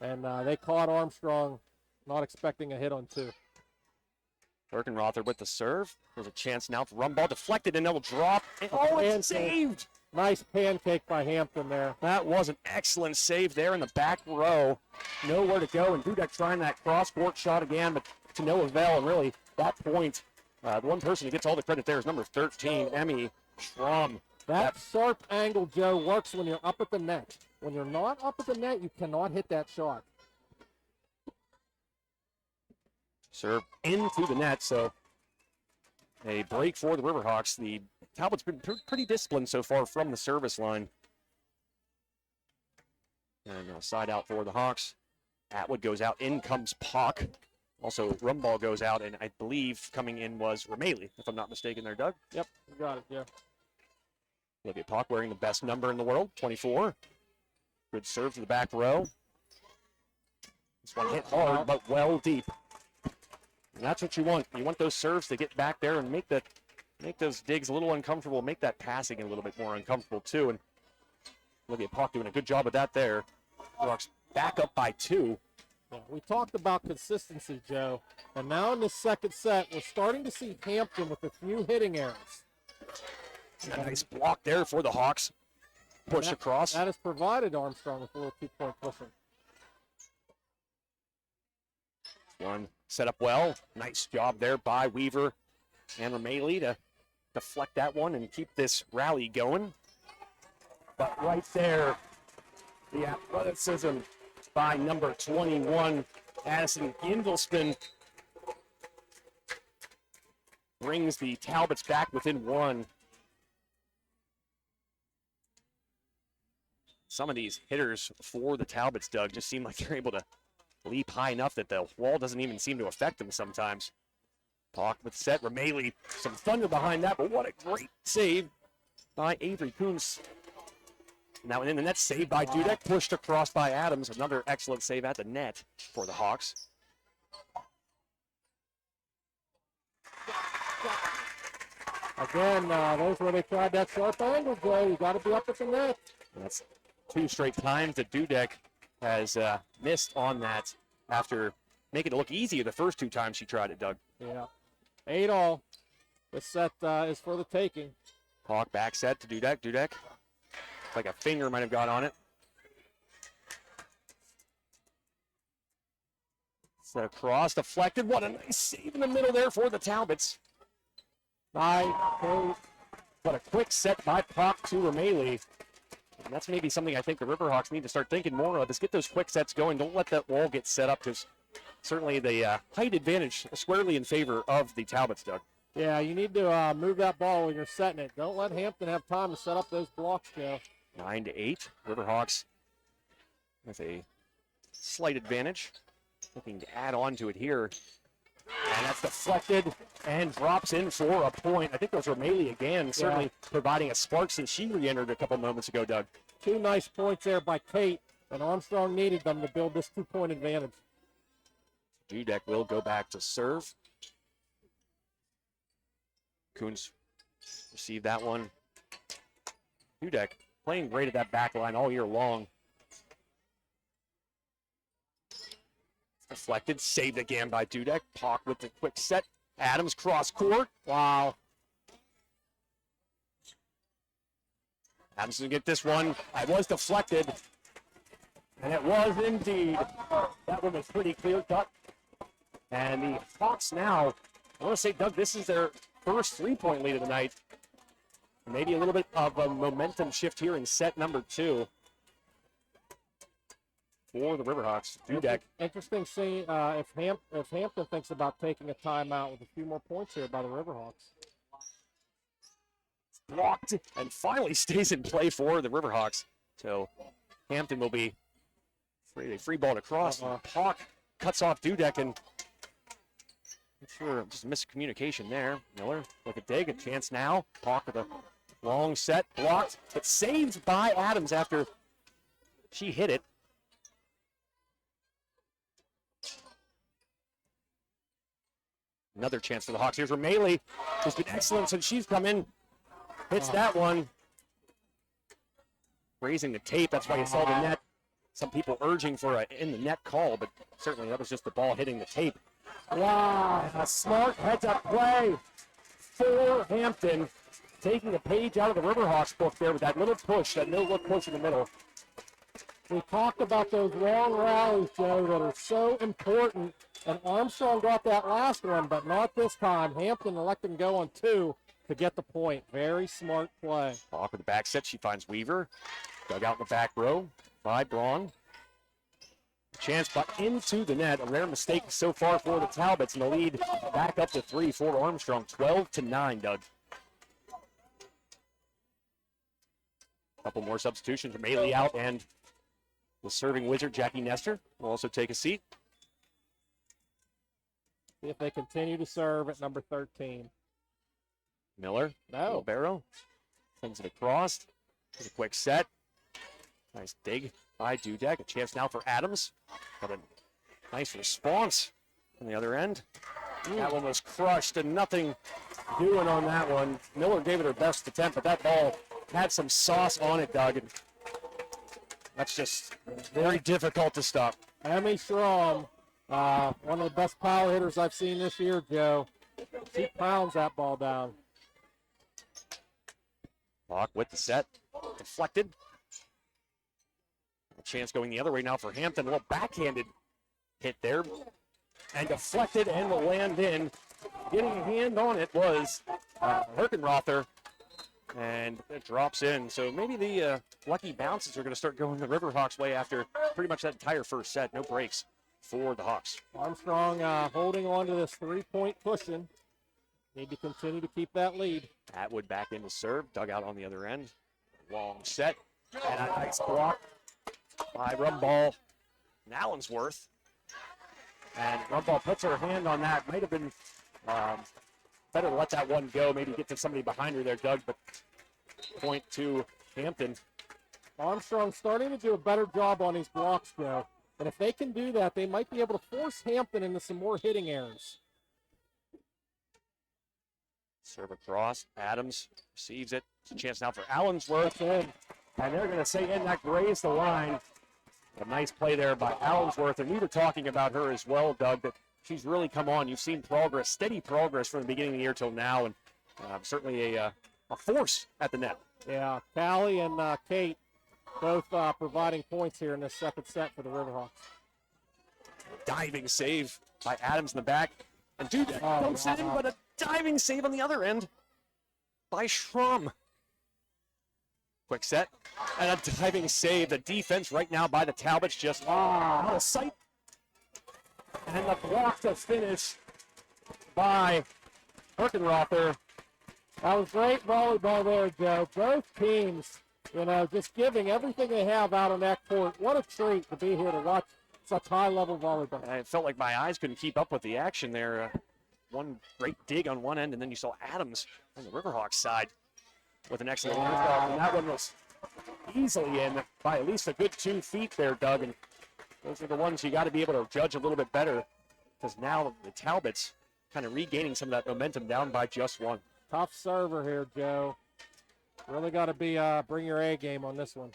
Speaker 5: And they caught Armstrong not expecting a hit on two.
Speaker 1: Birkenrother with the serve. There's a chance now for Rumball. Deflected and it'll drop. And saved.
Speaker 5: Nice pancake by Hampton there.
Speaker 1: That was an excellent save there in the back row. Nowhere to go. And Dudek trying that cross-court shot again, but to no avail. And really, that point, the one person who gets all the credit there is number 13, Emmy Schramm.
Speaker 5: That sharp angle, Joe, works when you're up at the net. When you're not up at the net, you cannot hit that shot.
Speaker 1: Serve into the net, so a break for the Riverhawks. The Talbot's been pretty disciplined so far from the service line. And a side out for the Hawks. Atwood goes out, in comes Pock. Also, Rumball goes out, and I believe coming in was Ramaley, if I'm not mistaken there, Doug.
Speaker 5: Yep, you got it, yeah.
Speaker 1: Olivia Pock wearing the best number in the world, 24. Good serve to the back row. This one hit hard, but well deep. And that's what you want. You want those serves to get back there and make those digs a little uncomfortable, make that passing a little bit more uncomfortable too. And Olivia Pock doing a good job of that there. Rocks back up by 2.
Speaker 5: Yeah, we talked about consistency, Joe. And now in the second set, we're starting to see Hampton with a few hitting errors.
Speaker 1: A nice block there for the Hawks. Push across.
Speaker 5: That has provided Armstrong with a little 2-point pushing.
Speaker 1: One set up well. Nice job there by Weaver and Ramaley to deflect that one and keep this rally going. But right there, the athleticism by number 21, Addison Gindelspin, brings the Talbots back within 1. Some of these hitters for the Talbots, Doug, just seem like they're able to leap high enough that the wall doesn't even seem to affect them sometimes. Pock with set. Ramaley, some thunder behind that, but what a great save by Avery Kuntz. Now in the net, saved by Dudek, pushed across by Adams. Another excellent save at the net for the Hawks.
Speaker 5: Again, those where they tried that sharp angle, Joe. You got to be up at the net.
Speaker 1: And that's 2 straight times that Dudek has missed on that after making it look easier the first 2 times she tried it, Doug.
Speaker 5: Yeah. 8-all. This set is for the taking.
Speaker 1: Hawk back set to Dudek. Dudek, like a finger might have got on it. Set across, deflected. What a nice save in the middle there for the Talbots.
Speaker 5: Nice.
Speaker 1: But a quick set by Pock to Rameli. And that's maybe something I think the Riverhawks need to start thinking more of, is get those quick sets going. Don't let that wall get set up, because certainly the height advantage squarely in favor of the Talbots, Doug.
Speaker 5: Yeah, you need to move that ball when you're setting it. Don't let Hampton have time to set up those blocks, Joe.
Speaker 1: 9-8. Riverhawks with a slight advantage. Looking to add on to it here. And that's deflected and drops in for a point. I think those were Maley again, certainly providing a spark since she re-entered a couple moments ago, Doug.
Speaker 5: 2 nice points there by Kate, and Armstrong needed them to build this 2-point advantage.
Speaker 1: Dudek will go back to serve. Coons received that one. Dudek playing great at that back line all year long. Deflected, saved again by Dudek. Pock with the quick set. Adams cross court. Wow. Adams will get this one. It was deflected. And it was indeed. That one was pretty clear cut. And the Hawks now, I want to say, Doug, this is their first 3-point lead of the night. Maybe a little bit of a momentum shift here in set number 2 for the Riverhawks. Dudek.
Speaker 5: Interesting seeing if Hampton thinks about taking a timeout with a few more points here by the Riverhawks.
Speaker 1: Blocked and finally stays in play for the Riverhawks. So Hampton will be free ball across. Hawk cuts off Dudek, and I'm sure just a miscommunication there. Miller with a dig, a chance now. Hawk with a long set, blocked, but saved by Adams after she hit it. Another chance for the Hawks. Here's Rameli, who's been excellent since she's come in. Hits that one. Raising the tape, that's why you saw the net. Some people urging for a in-the-net call, but certainly that was just the ball hitting the tape. Wow, a smart heads-up play for Hampton. Taking a page out of the Riverhawks book there with that little push, that no-look push in the middle.
Speaker 5: We talked about those long rallies, Joe, that are so important. And Armstrong got that last one, but not this time. Hampton electing to go on 2 to get the point. Very smart play.
Speaker 1: Off with the back set, she finds Weaver. Dug out in the back row by Braun. Chance, but into the net. A rare mistake so far for the Talbots, and the lead back up to 3 for Armstrong. 12-9, Doug. Couple more substitutions. Maley out, and the serving wizard, Jackie Nestor, will also take a seat.
Speaker 5: See if they continue to serve at number 13.
Speaker 1: Miller,
Speaker 5: No.
Speaker 1: Barrow, sends it across. There's a quick set. Nice dig by Dudek. A chance now for Adams. Got a nice response on the other end. That one was crushed and nothing doing on that one. Miller gave it her best attempt, but that ball had some sauce on it, Doug. And that's just very difficult to stop.
Speaker 5: Emmy Strom, one of the best power hitters I've seen this year, Joe. She pounds that ball down.
Speaker 1: Hawk with the set. Deflected. A chance going the other way now for Hampton. A little backhanded hit there. And deflected and will land in. Getting a hand on it was Herkenrother. And it drops in. So maybe the lucky bounces are going to start going the Riverhawks' way after pretty much that entire first set. No breaks for the Hawks.
Speaker 5: Armstrong holding on to this 3-point cushion. Need to continue to keep that lead.
Speaker 1: Atwood back in to serve. Dug out on the other end. Long set. And a nice block by Rumball and Allensworth. And Rumball puts her hand on that. Might have been better to let that one go. Maybe get to somebody behind her there, Doug. But point to Hampton.
Speaker 5: Armstrong starting to do a better job on these blocks, Joe. And if they can do that, they might be able to force Hampton into some more hitting errors.
Speaker 1: Serve across. Adams receives it. It's a chance now for Allensworth in. And they're going to say in that grazed the line. A nice play there by Allensworth. And we were talking about her as well, Doug, that she's really come on. You've seen progress, steady progress from the beginning of the year till now. And certainly a force at the net.
Speaker 5: Yeah, Callie and Kate both providing points here in this second set for the Riverhawks.
Speaker 1: Diving save by Adams in the back. And Dudek comes in, but a diving save on the other end by Schramm. Quick set and a diving save. The defense right now by the Talbots just out of sight. And the block to finish by Herkenrother.
Speaker 5: That was great volleyball there, Joe. Both teams, just giving everything they have out on that court. What a treat to be here to watch such high-level volleyball.
Speaker 1: It felt like my eyes couldn't keep up with the action there. One great dig on one end, and then you saw Adams on the Riverhawks side with an excellent lift-off, and that one was easily in by at least a good 2 feet there, Doug. And those are the ones you got to be able to judge a little bit better, because now the Talbots kind of regaining some of that momentum down by just one.
Speaker 5: Tough server here, Joe. Really got to be bring your A game on this one.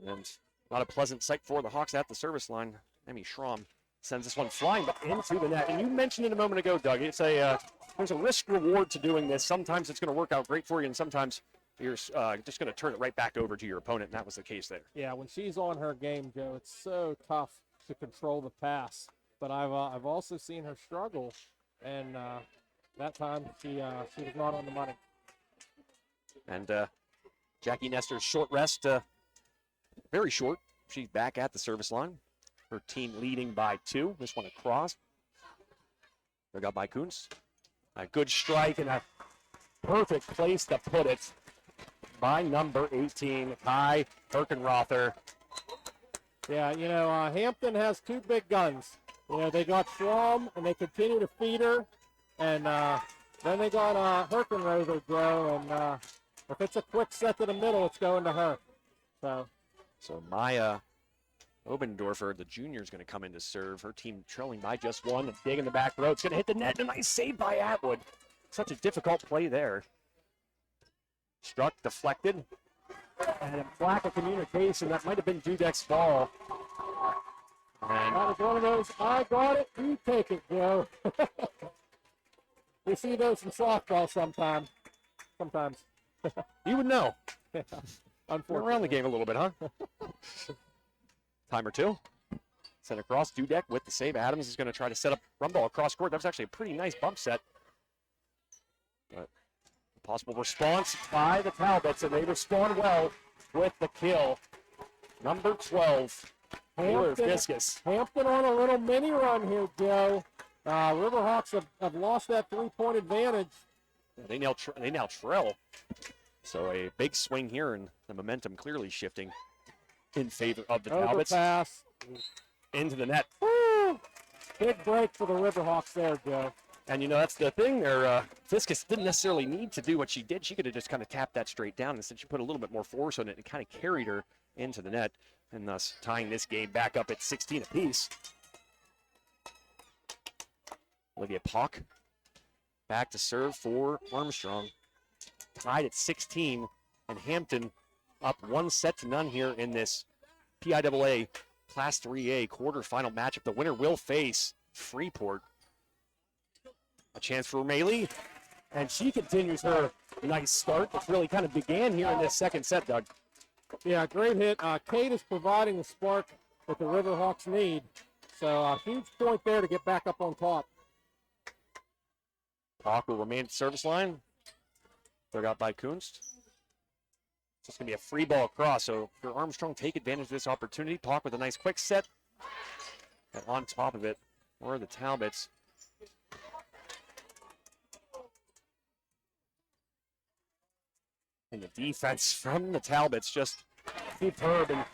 Speaker 1: And not a pleasant sight for the Hawks at the service line. Emmy Schramm sends this one flying back into the net. And you mentioned it a moment ago, Doug. It's there's a risk reward to doing this. Sometimes it's going to work out great for you, and sometimes you're just going to turn it right back over to your opponent, and that was the case there.
Speaker 5: Yeah, when she's on her game, Joe, it's so tough to control the pass. But I've also seen her struggle, and that time she was not on the money.
Speaker 1: And Jackie Nestor's short rest, very short. She's back at the service line. Her team leading by 2. This one across. Dug up by Kunst. A good strike and a perfect place to put it by number 18, Kai Herkenrother.
Speaker 5: Yeah, Hampton has 2 big guns. They got Schramm, and they continue to feed her. And then they got Herkenrother, Joe. And if it's a quick set to the middle, it's going to her.
Speaker 1: So Maya Obendorfer, the junior, is going to come in to serve. Her team trailing by just 1. A dig in the back row. It's going to hit the net. And a nice save by Atwood. Such a difficult play there. Struck, deflected. And a lack of communication. That might have been Dudek's ball. And
Speaker 5: that was one of those, I got it, you take it, Joe. We see those in softball sometimes.
Speaker 1: You would know.
Speaker 5: Unfortunately.
Speaker 1: We're around the game a little bit, huh? Time or 2. Sent across. Dudek with the save. Adams is going to try to set up run ball across court. That was actually a pretty nice bump set. But possible response by the Talbots, and they respond well with the kill. Number 12, Taylor Fiskus.
Speaker 5: Hampton on a little mini run here, Joe. Riverhawks have lost that 3-point advantage.
Speaker 1: They now trail. So a big swing here, and the momentum clearly shifting in favor of the Talbots.
Speaker 5: Overpass.
Speaker 1: Into the net.
Speaker 5: Woo! Big break for the Riverhawks there, Joe.
Speaker 1: And, that's the thing there. Fiskus didn't necessarily need to do what she did. She could have just kind of tapped that straight down. Instead, she put a little bit more force on it and kind of carried her into the net, and thus tying this game back up at 16 apiece. Olivia Pock back to serve for Armstrong. Tied at 16, and Hampton up 1-0 here in this PIAA Class 3A quarterfinal matchup. The winner will face Freeport. A chance for Maylee, and she continues her nice start that really kind of began here in this second set, Doug.
Speaker 5: Yeah, great hit. Kate is providing the spark that the Riverhawks need. So a huge point there to get back up on top.
Speaker 1: Pock will remain at the service line. Dug out by Kunst. It's just going to be a free ball across. So for Armstrong, take advantage of this opportunity. Pock with a nice quick set. And on top of it were the Talbots. And the defense from the Talbots just superb. And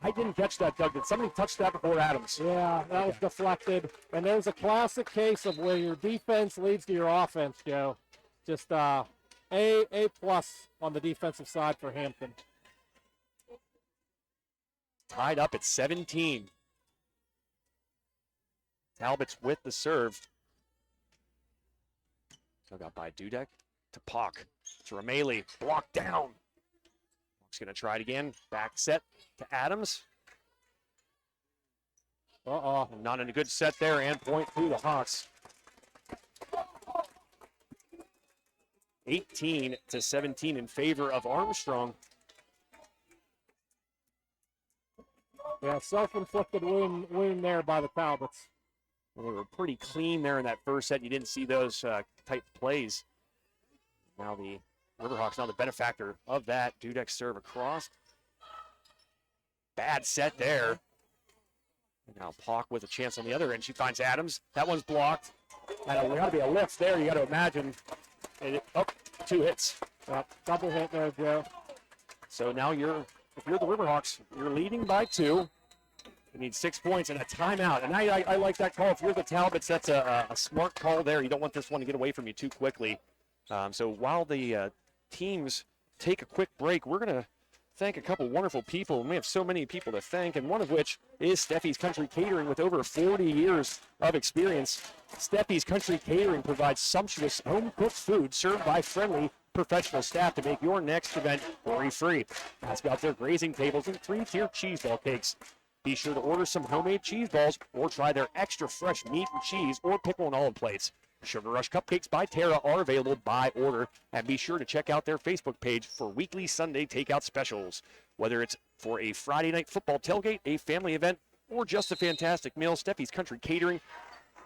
Speaker 1: I didn't catch that, Doug. Did somebody touch that before Adams?
Speaker 5: Yeah, that was deflected. And there's a classic case of where your defense leads to your offense, Joe. Just A plus on the defensive side for Hampton.
Speaker 1: Tied up at 17. Talbots with the serve. So got by Dudek to Pock. To Rameli. Blocked down. Pock's going to try it again. Back set to Adams. Not in a good set there, and point through the Hawks. 18-17 in favor of Armstrong.
Speaker 5: Yeah, self-inflicted wound there by the Talbots.
Speaker 1: Well, they were pretty clean there in that first set. You didn't see those type plays. Now the Riverhawks, now the benefactor of that. Dudek serve across. Bad set there. And now Pock with a chance on the other end. She finds Adams. That one's blocked. And there got to be a lift there, you got to imagine. And two hits.
Speaker 5: Double hit there, Joe.
Speaker 1: So now if you're the Riverhawks, you're leading by 2. You need 6 points and a timeout. And I like that call. If you're the Talbots, that's a smart call there. You don't want this one to get away from you too quickly. So while the teams take a quick break, we're going to thank a couple wonderful people. And we have so many people to thank, and one of which is Steffi's Country Catering with over 40 years of experience. Steffi's Country Catering provides sumptuous home-cooked food served by friendly professional staff to make your next event worry-free. Ask about their grazing tables and 3-tier cheese ball cakes. Be sure to order some homemade cheese balls or try their extra fresh meat and cheese or pickle and olive plates. Sugar Rush Cupcakes by Terra are available by order, and be sure to check out their Facebook page for weekly Sunday takeout specials. Whether it's for a Friday night football tailgate, a family event, or just a fantastic meal, Steffi's Country Catering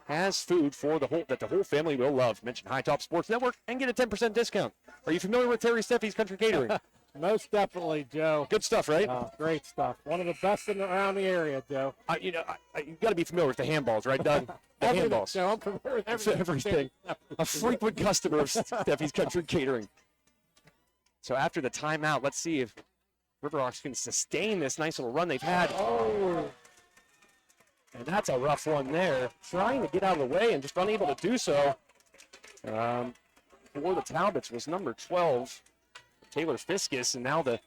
Speaker 1: has food for that the whole family will love. Mention High Top Sports Network and get a 10% discount. Are you familiar with Terry Steffi's Country Catering?
Speaker 5: Most definitely, Joe.
Speaker 1: Good stuff, right?
Speaker 5: Great stuff. One of the best around the area, Joe.
Speaker 1: You got to be familiar with the handballs, right, Doug? The handballs.
Speaker 5: Joe, I'm familiar with
Speaker 1: everything. A frequent customer of Steffi's Country Catering. So after the timeout, let's see if Riverhawks can sustain this nice little run they've had. And that's a rough one there. Trying to get out of the way and just unable to do so. For the Talbots was number 12, Taylor Fiskus, and now the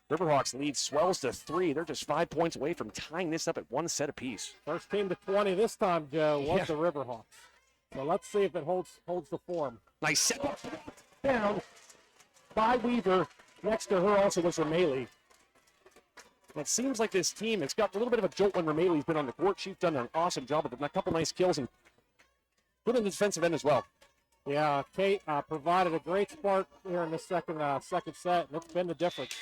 Speaker 1: Riverhawks lead swells to 3. They're just 5 points away from tying this up at 1 set apiece.
Speaker 5: First team to 20 this time, Joe, was the Riverhawks. So let's see if it holds the form.
Speaker 1: Nice set down by Weaver. Next to her also was Rameli. It seems like this team, it's got a little bit of a jolt when Rameli's been on the court. She's done an awesome job of it. A couple nice kills and good in the defensive end as well.
Speaker 5: Yeah, Kate provided a great spark here in the second set, and it's been the difference.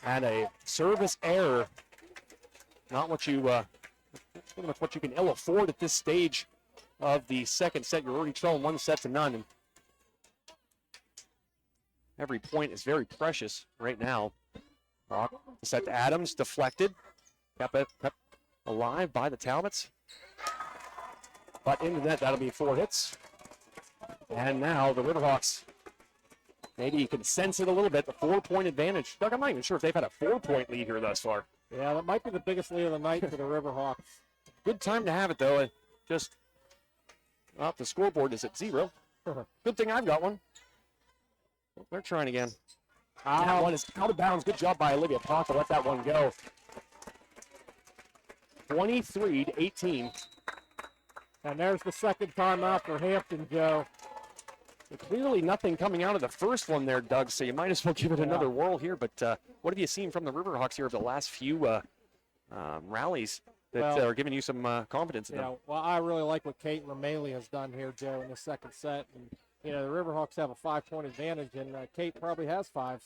Speaker 1: And a service error. Not what you, pretty much what you can ill afford at this stage of the second set. You're already trailing 1-0. And every point is very precious right now. Set to Adams, deflected. Kept alive by the Talbots. But into net, that'll be 4 hits. And now the Riverhawks, maybe you can sense it a little bit, the 4-point advantage. Doug, I'm not even sure if they've had a 4-point lead here thus far.
Speaker 5: Yeah, that might be the biggest lead of the night for the Riverhawks.
Speaker 1: Good time to have it, though. Just off the scoreboard is at 0. Good thing I've got one. They're trying again. That one is out of bounds. Good job by Olivia Pock to let that one go. 23-18.
Speaker 5: And there's the second timeout for Hampton, Joe.
Speaker 1: Clearly nothing coming out of the first one there, Doug, so you might as well give it another whirl here. But what have you seen from the Riverhawks here over the last few rallies that are giving you some confidence in them?
Speaker 5: Well, I really like what Kate Rameli has done here, Joe, in the second set. And, the Riverhawks have a 5-point advantage, and Kate probably has five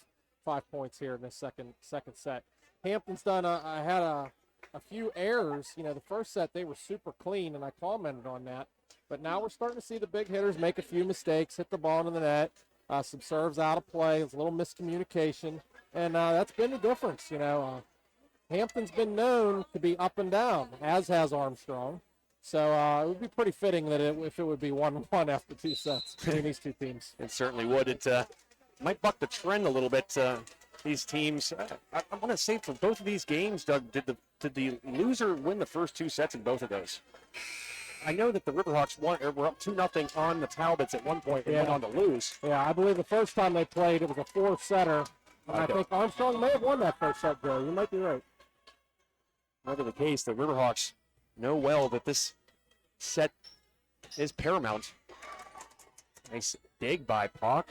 Speaker 5: points here in this second set. Hampton's done had a few errors. The first set they were super clean, and I commented on that. But now we're starting to see the big hitters make a few mistakes, hit the ball into the net, some serves out of play, there's a little miscommunication, and that's been the difference. Hampton's been known to be up and down, as has Armstrong. So it would be pretty fitting that if it would be 1-1 after 2 sets between these two teams.
Speaker 1: It certainly would. It might buck the trend a little bit. These teams, I want to say for both of these games, Doug, did the loser win the first 2 sets in both of those? I know that the Riverhawks were up 2-0 on the Talbots at one point and went on to lose.
Speaker 5: Yeah, I believe the first time they played, it was a 4-setter. And I
Speaker 1: Okay.
Speaker 5: think Armstrong may have won that first set, Joe. You might be right.
Speaker 1: Whatever the case, the Riverhawks know well that this set is paramount. Nice dig by Pock.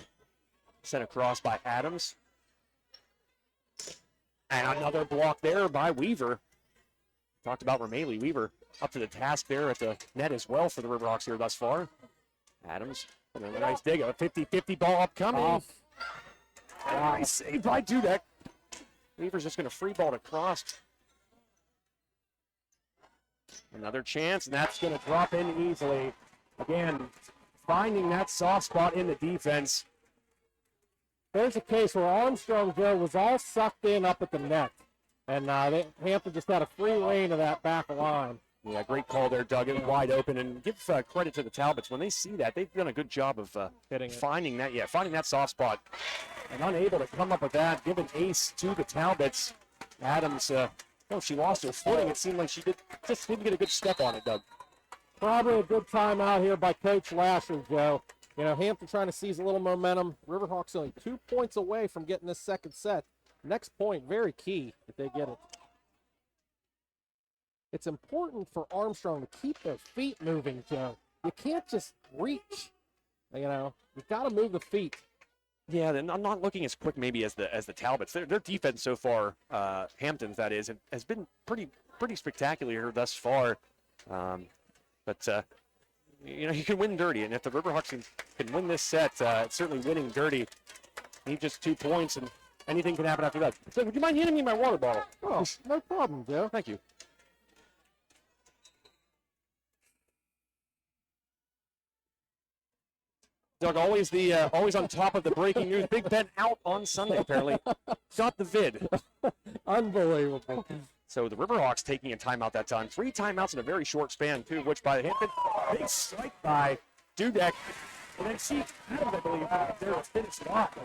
Speaker 1: Sent across by Adams. And another block there by Weaver. Talked about Rameli. Weaver up to the task there at the net as well for the Riverhawks here thus far. Adams, and a nice dig. A 50-50 ball upcoming. Nice save by Dudek. Weaver's just going to free ball it across. Another chance, and that's going to drop in easily. Again, finding that soft spot in the defense.
Speaker 5: There's a case where Armstrong, Joe, was all sucked in up at the net. And Hampton just had a free reign of that back line.
Speaker 1: Yeah, great call there, Doug. It was wide open, and give credit to the Talbots. When they see that, they've done a good job of finding that soft spot. And unable to come up with that, give an ace to the Talbots. Adams, she lost her footing. It seemed like she just didn't get a good step on it, Doug.
Speaker 5: Probably a good time out here by Coach Lasher, Joe. You know, Hampton trying to seize a little momentum. Riverhawks only 2 points away from getting this second set. Next point, very key if they get it. It's important for Armstrong to keep their feet moving, Joe. You can't just reach. You know, you've got to move the feet.
Speaker 1: Yeah, I'm not looking as quick maybe as the Talbots. Their defense so far, Hampton's that is, has been pretty spectacular here thus far. But you know, you can win dirty, and if the Riverhawks can win this set, it's certainly winning dirty. Need just 2 points, and anything can happen after that. So, would you mind handing me my water bottle?
Speaker 5: Oh, no problem, Joe.
Speaker 1: Thank you. Doug, always on top of the breaking news. Big Ben out on Sunday, apparently. Got the vid.
Speaker 5: Unbelievable.
Speaker 1: So the Riverhawks taking a timeout that time. 3 timeouts in a very short span, too, which by the Hampton, big strike by Dudek. And then see Adams, I believe, there to finish it off.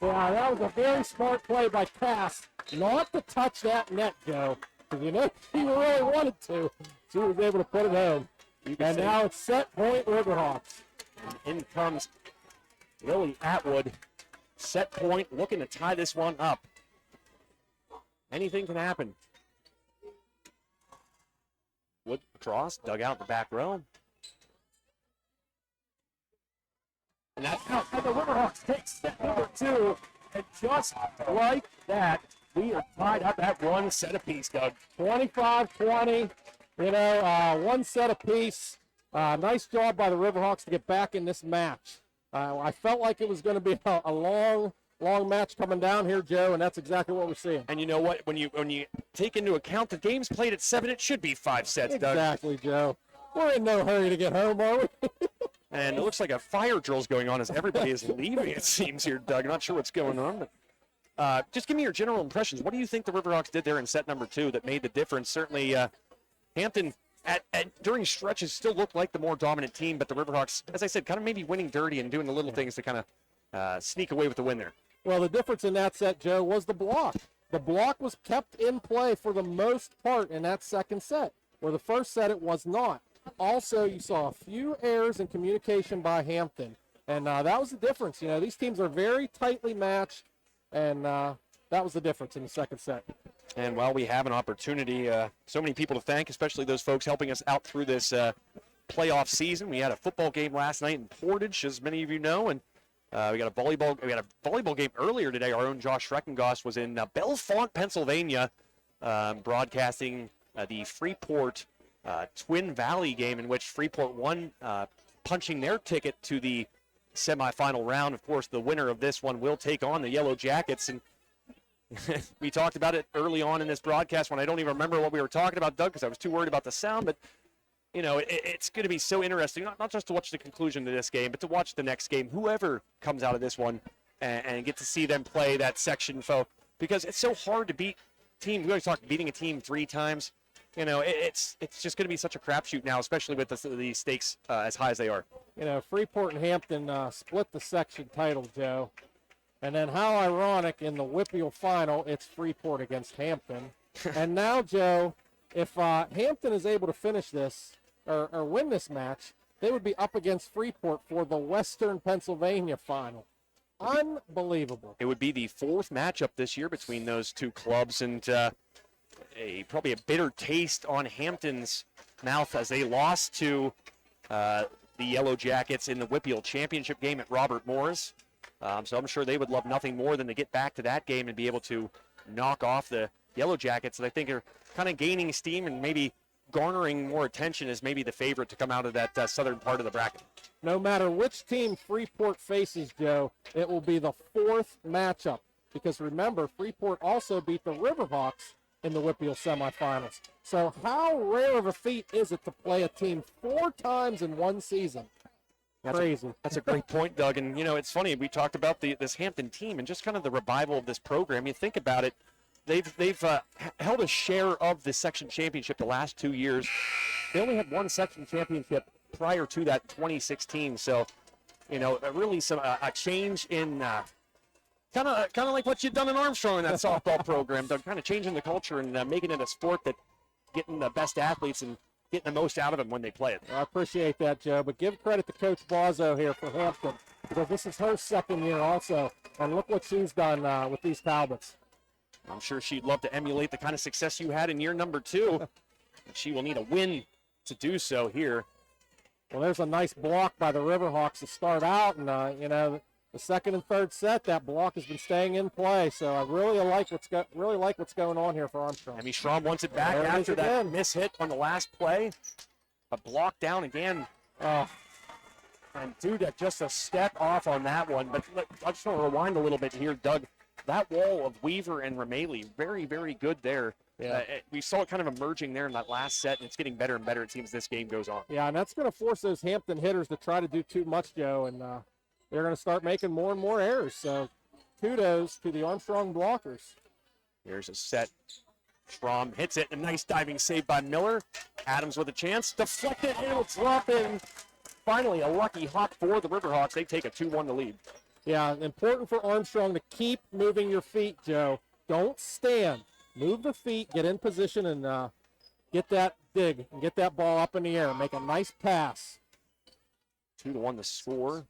Speaker 5: Yeah, that was a very smart play by Cass not to touch that net, Joe. Because you know she really wanted to. She was able to put it home. And now it's set point Riverhawks.
Speaker 1: In comes Lily Atwood. Set point, looking to tie this one up. Anything can happen. Wood cross, dug out the back row. And that's how the Riverhawks take set number 2. And just like that, we are tied up at 1 set apiece, Doug.
Speaker 5: 25-20. You know, 1 set apiece. Nice job by the Riverhawks to get back in this match. I felt like it was going to be a long match coming down here, Joe, and that's exactly what we're seeing.
Speaker 1: And you know what? When you take into account the games played at 7, it should be 5 sets, Doug.
Speaker 5: Exactly, Joe. We're in no hurry to get home, are we?
Speaker 1: And it looks like a fire drill's going on as everybody is leaving, it seems here, Doug. I'm not sure what's going on, but just give me your general impressions. What do you think the Riverhawks did there in set number 2 that made the difference? Certainly, Hampton during stretches still looked like the more dominant team, but the Riverhawks, as I said, kind of maybe winning dirty and doing the little things to kind of sneak away with the win there.
Speaker 5: Well, the difference in that set, Joe, was the block. The block was kept in play for the most part in that second set, where the first set it was not. Also, you saw a few errors in communication by Hampton, and that was the difference. You know, these teams are very tightly matched, and that was the difference in the second set.
Speaker 1: And while we have an opportunity, so many people to thank, especially those folks helping us out through this playoff season. We had a football game last night in Portage, as many of you know, and we had a volleyball game earlier today. Our own Josh Schreckengoss was in Bellefonte, Pennsylvania, broadcasting the Freeport Twin Valley game, in which Freeport won, punching their ticket to the semifinal round. Of course, the winner of this one will take on the Yellow Jackets, and we talked about it early on in this broadcast when I don't even remember what we were talking about, Doug, because I was too worried about the sound. But, you know, it's going to be so interesting, not just to watch the conclusion of this game, but to watch the next game, whoever comes out of this one, and get to see them play that section foe. Because it's so hard to beat team. We always talk beating a team 3 times. You know, it's just going to be such a crapshoot now, especially with the stakes as high as they are.
Speaker 5: You know, Freeport and Hampton split the section title, Joe. And then how ironic, in the Whippeal final, it's Freeport against Hampton. And now, Joe, if Hampton is able to finish this, or win this match, they would be up against Freeport for the Western Pennsylvania final. Unbelievable.
Speaker 1: It would be the 4th matchup this year between those two clubs, and probably a bitter taste on Hampton's mouth as they lost to the Yellow Jackets in the Whippeal Championship game at Robert Morris. So I'm sure they would love nothing more than to get back to that game and be able to knock off the Yellow Jackets that I think are kind of gaining steam and maybe garnering more attention as maybe the favorite to come out of that southern part of the bracket.
Speaker 5: No matter which team Freeport faces, Joe, it will be the 4th matchup. Because remember, Freeport also beat the Riverhawks in the Whippeal semifinals. So how rare of a feat is it to play a team 4 times in one season? Crazy.
Speaker 1: That's a great point, Doug. And, you know, it's funny. We talked about this Hampton team and just kind of the revival of this program. You think about it, they've held a share of the section championship the last 2 years. They only had one section championship prior to that 2016. So, you know, really a change in kind of like what you've done in Armstrong in that softball program, Doug, kind of changing the culture and making it a sport that getting the best athletes and getting the most out of them when they play it.
Speaker 5: I appreciate that, Joe, but give credit to Coach Bozzo here for Hampton, because this is her 2nd year also, and look what she's done with these Talbots.
Speaker 1: I'm sure she'd love to emulate the kind of success you had in year number 2. She will need a win to do so here.
Speaker 5: Well, there's a nice block by the Riverhawks to start out, and, you know, the 2nd and 3rd set, that block has been staying in play, so I really like what's going on here for Armstrong.
Speaker 1: Emmy Schramm wants it back after that miss hit on the last play. A block down again. And Dudek just a step off on that one. But I just want to rewind a little bit here, Doug. That wall of Weaver and Ramaley, very, very good there.
Speaker 5: Yeah.
Speaker 1: We saw it kind of emerging there in that last set, and it's getting better and better, it seems, this game goes on.
Speaker 5: Yeah, and that's going to force those Hampton hitters to try to do too much, Joe, and they're going to start making more and more errors. So kudos to the Armstrong blockers.
Speaker 1: Here's a set. Schramm hits it. A nice diving save by Miller. Adams with a chance. Deflected, and it'll drop in. Finally, a lucky hop for the Riverhawks. They take a 2-1 lead.
Speaker 5: Yeah, important for Armstrong to keep moving your feet, Joe. Don't stand. Move the feet, get in position, and get that dig and get that ball up in the air. Make a nice pass.
Speaker 1: 2-1 the score.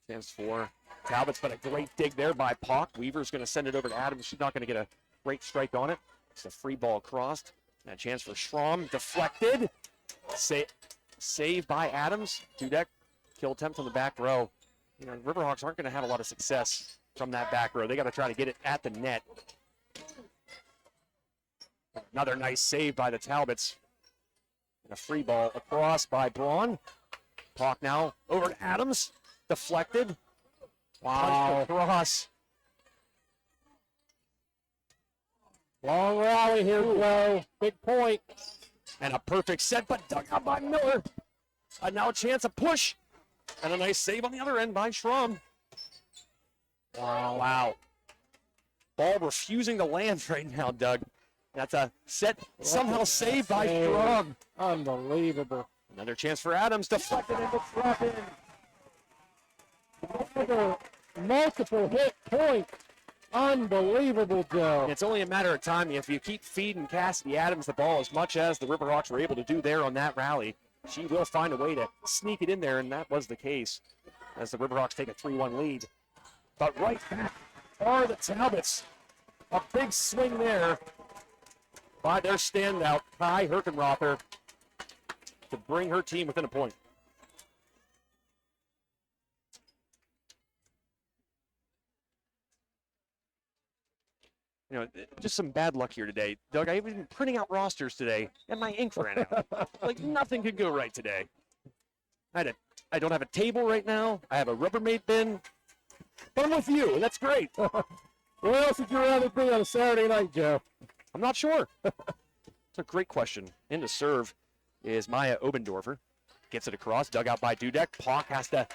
Speaker 1: Chance for Talbots, but a great dig there by Pock. Weaver's going to send it over to Adams. She's not going to get a great strike on it. It's a free ball crossed. And a chance for Schramm. Deflected. Save by Adams. Dudek. Kill attempt on the back row. You know, Riverhawks aren't going to have a lot of success from that back row. They got to try to get it at the net. Another nice save by the Talbots. And a free ball across by Braun. Pock now over to Adams. Deflected. Wow. Across.
Speaker 5: Long rally here, Joe. Big point.
Speaker 1: And a perfect set, but dug out by Miller. Now a chance, a push. And a nice save on the other end by Schramm. Wow. Ball refusing to land right now, Doug. That's a set somehow saved by Schramm.
Speaker 5: Unbelievable.
Speaker 1: Another chance for Adams. Deflected and the drop in.
Speaker 5: Multiple hit point. Unbelievable, Joe.
Speaker 1: It's only a matter of time. If you keep feeding Cassidy Adams the ball as much as the Riverhawks were able to do there on that rally, she will find a way to sneak it in there, and that was the case as the Riverhawks take a 3-1 lead. But right back are the Talbots. A big swing there by their standout, Kai Herkenrother, to bring her team within a point. You know, just some bad luck here today. Doug, I've been printing out rosters today, and my ink ran out. Like, nothing could go right today. I don't have a table right now. I have a Rubbermaid bin. But I'm with you, and that's great.
Speaker 5: Where else would you rather be on a Saturday night, Joe?
Speaker 1: I'm not sure. It's a great question. In to serve is Maya Obendorfer. Gets it across, dug out by Dudek. Pock has to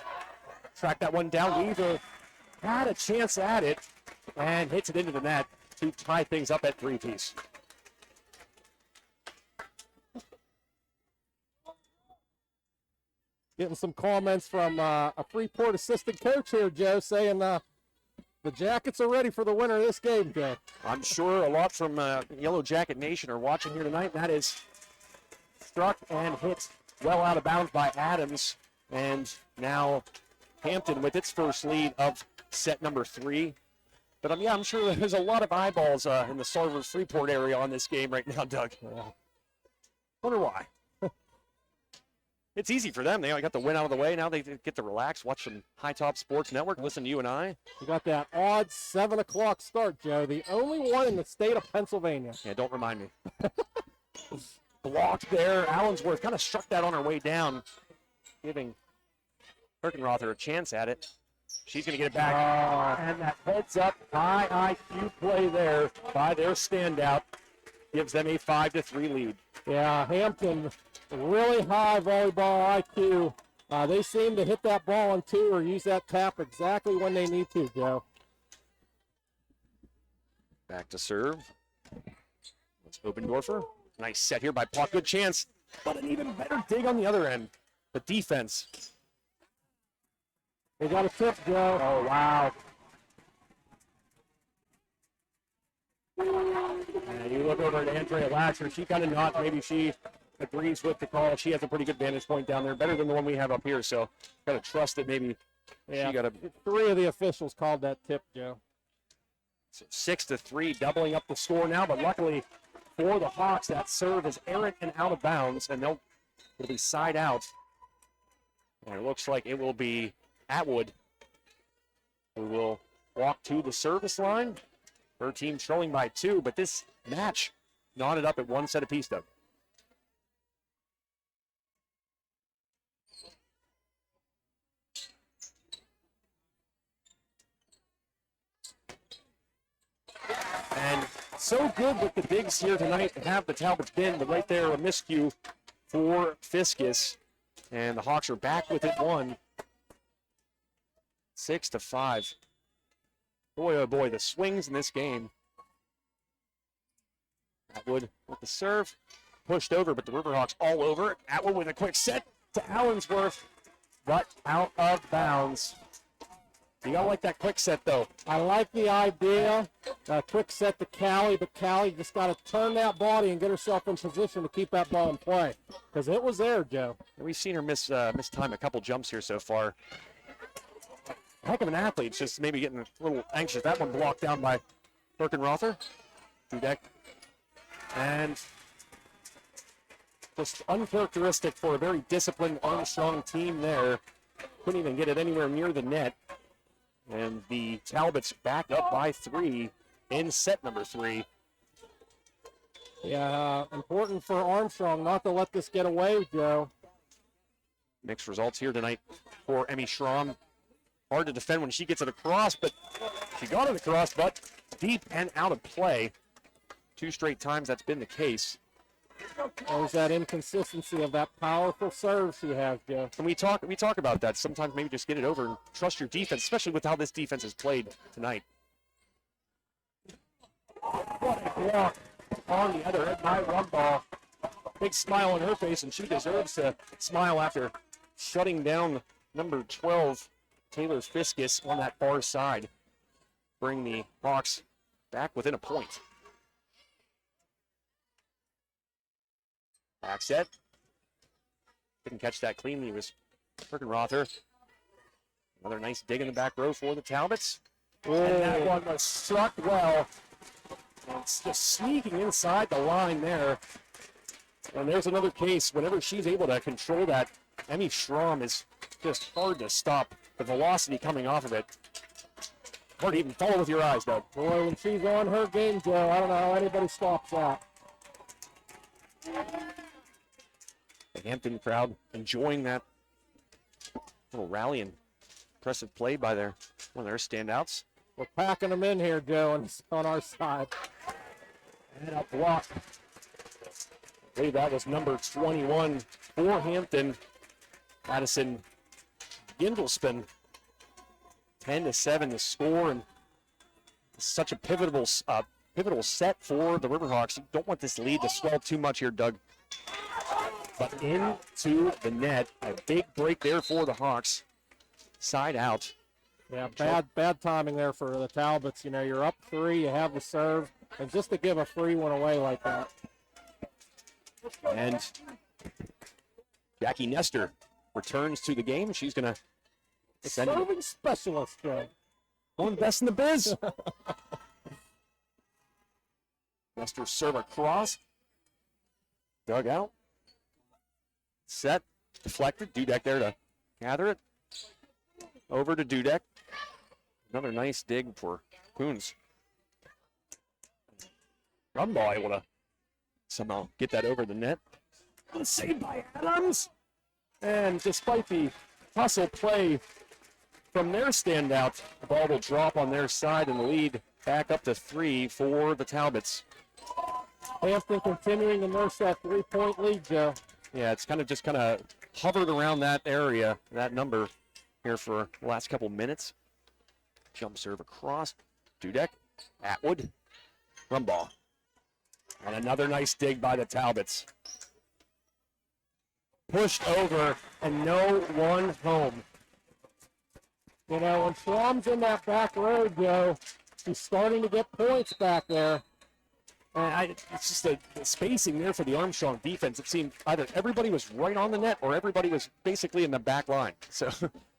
Speaker 1: track that one down. Weaver had a chance at it and hits it into the net to tie things up at 3-piece.
Speaker 5: Getting some comments from a Freeport assistant coach here, Joe, saying the Jackets are ready for the winner of this game, Joe.
Speaker 1: I'm sure a lot from Yellow Jacket Nation are watching here tonight. That is struck and hit well out of bounds by Adams. And now Hampton with its first lead of set number 3. But I'm sure there's a lot of eyeballs in the Sarvers Freeport area on this game right now, Doug. Wonder why. It's easy for them. They got the win out of the way. Now they get to relax, watch some High Top Sports Network, listen to you and I.
Speaker 5: We got that odd 7 o'clock start, Joe. The only one in the state of Pennsylvania.
Speaker 1: Yeah, don't remind me. Blocked there. Allensworth kind of struck that on her way down, giving Herkenrother a chance at it. She's going to get it back. And that heads up high IQ play there by their standout gives them a 5-3 lead.
Speaker 5: Yeah, Hampton, really high volleyball IQ. They seem to hit that ball on 2 or use that tap exactly when they need to, Joe.
Speaker 1: Back to serve. It's Obendorfer. Nice set here by Puck. Good chance, but an even better dig on the other end. The defense.
Speaker 5: They got a tip, Joe.
Speaker 1: Oh, wow. And you look over at Andrea Latcher. She kind of nods. Maybe she agrees with the call. She has a pretty good vantage point down there, better than the one we have up here. So got to trust that maybe
Speaker 5: Yeah,
Speaker 1: she got a
Speaker 5: 3 of the officials called that tip, Joe.
Speaker 1: 6-3, doubling up the score now. But luckily for the Hawks, that serve is errant and out of bounds, and it'll be side out. And it looks like it will be Atwood who will walk to the service line. Her team trailing by 2, but this match knotted up at 1 set apiece, though. And so good with the digs here tonight to have the Talbots been, but right there a miscue for Fiscus. And the Hawks are back with it 1. 6-5. Boy, oh boy, the swings in this game. Atwood with the serve. Pushed over, but the Riverhawks all over it. Atwood with a quick set to Allensworth, but out of bounds. You gotta like that quick set, though.
Speaker 5: I like the idea. Quick set to Callie, but Callie just got to turn that body and get herself in position to keep that ball in play. Because it was there, Joe.
Speaker 1: We've seen her miss time a couple jumps here so far. Heck of an athlete, just maybe getting a little anxious. That one blocked down by Herkenrother. Dudek. And just uncharacteristic for a very disciplined Armstrong team there. Couldn't even get it anywhere near the net. And the Talbots back up by 3 in set number 3.
Speaker 5: Yeah, important for Armstrong not to let this get away, Joe.
Speaker 1: Mixed results here tonight for Emmy Schramm. Hard to defend when she gets it across, but she got it across, but deep and out of play. 2 straight times that's been the case.
Speaker 5: There's that inconsistency of that powerful serve she has, Joe.
Speaker 1: And we talk about that. Sometimes maybe just get it over and trust your defense, especially with how this defense has played tonight. What a block on the other end by Rumball. Big smile on her face, and she deserves to smile after shutting down number 12, Taylor Fiscus, on that far side. Bring the Hawks back within a point. Back set. Didn't catch that cleanly. It was Herkenrother. Another nice dig in the back row for the Talbots. And that one was struck well. It's just sneaking inside the line there. And there's another case. Whenever she's able to control that, Emmy Schramm is just hard to stop. The velocity coming off of it. Hard to even follow with your eyes, though.
Speaker 5: Boy, when she's on her game, Joe, I don't know how anybody stops that.
Speaker 1: The Hampton crowd enjoying that little rally and impressive play by one of their standouts.
Speaker 5: We're packing them in here, Joe, and on our side.
Speaker 1: And a block. I believe that was number 21 for Hampton. Madison Gindelspin. 10-7 to score, and such a pivotal set for the Riverhawks. You don't want this lead to swell too much here, Doug. But into the net, a big break there for the Hawks. Side out.
Speaker 5: Yeah, bad timing there for the Talbots. You know, you're up 3, you have the serve, and just to give a free one away like that.
Speaker 1: And Jackie Nestor returns to the game. She's going to send it.
Speaker 5: Serving specialist, Joe.
Speaker 1: One of the best in the biz. Nestor serve across. Dug out. Set. Deflected. Dudek there to gather it. Over to Dudek. Another nice dig for Coons. Rumball able to somehow get that over the net. Saved by Adams. And despite the tussle play from their standout, the ball will drop on their side and the lead back up to 3 for the Talbots.
Speaker 5: Hampton continuing to nurse that 3-point lead, Joe.
Speaker 1: Yeah, it's kind of hovered around that area, that number here for the last couple minutes. Jump serve across. Dudek, Atwood, Rumball. And another nice dig by the Talbots. Pushed over and no one home.
Speaker 5: You know, when Schramm's in that back row, Joe, he's starting to get points back there.
Speaker 1: And it's just the spacing there for the Armstrong defense. It seemed either everybody was right on the net or everybody was basically in the back line. So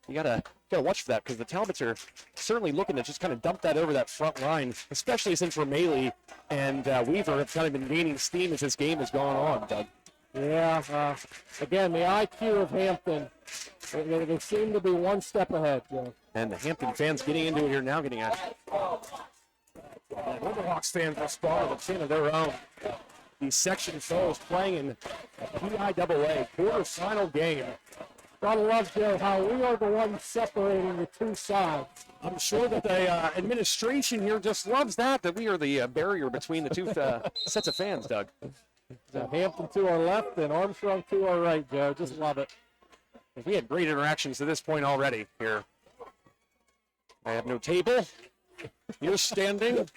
Speaker 1: you gotta watch for that because the Talbots are certainly looking to just kind of dump that over that front line, especially since Romali and Weaver have kind of been gaining steam as this game has gone on, Doug.
Speaker 5: Yeah, again, the IQ of Hampton, they seem to be one step ahead, Joe.
Speaker 1: And the Hampton fans getting into it here now, getting at Riverhawks fans respond with a chin of their own. These section foes playing in a PIAA quarterfinal game.
Speaker 5: Gotta love, Joe, how we are the ones separating the two sides.
Speaker 1: I'm sure that the administration here just loves that we are the barrier between the two sets of fans, Doug.
Speaker 5: So Hampton to our left and Armstrong to our right, Joe. Just love it.
Speaker 1: We had great interactions to this point already here. I have no table. You're standing.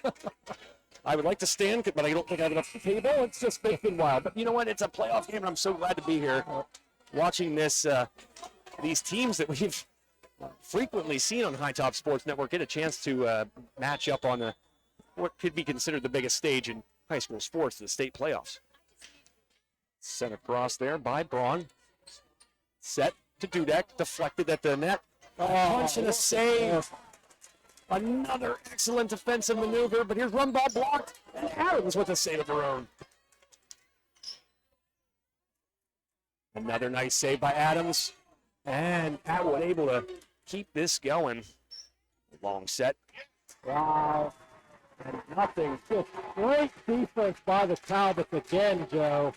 Speaker 1: I would like to stand, but I don't think I have enough table. It's just been wild. But you know what? It's a playoff game, and I'm so glad to be here watching this. These teams that we've frequently seen on High Top Sports Network get a chance to match up on what could be considered the biggest stage in high school sports, the state playoffs. Sent across there by Braun. Set to Dudek, deflected at the net. Punch and a save. Another excellent defensive maneuver, but here's run ball blocked, and Adams with a save of her own. Another nice save by Adams, and Atwood able to keep this going. Long set.
Speaker 5: Wow. And nothing. Just great defense by the Talbots again, Joe.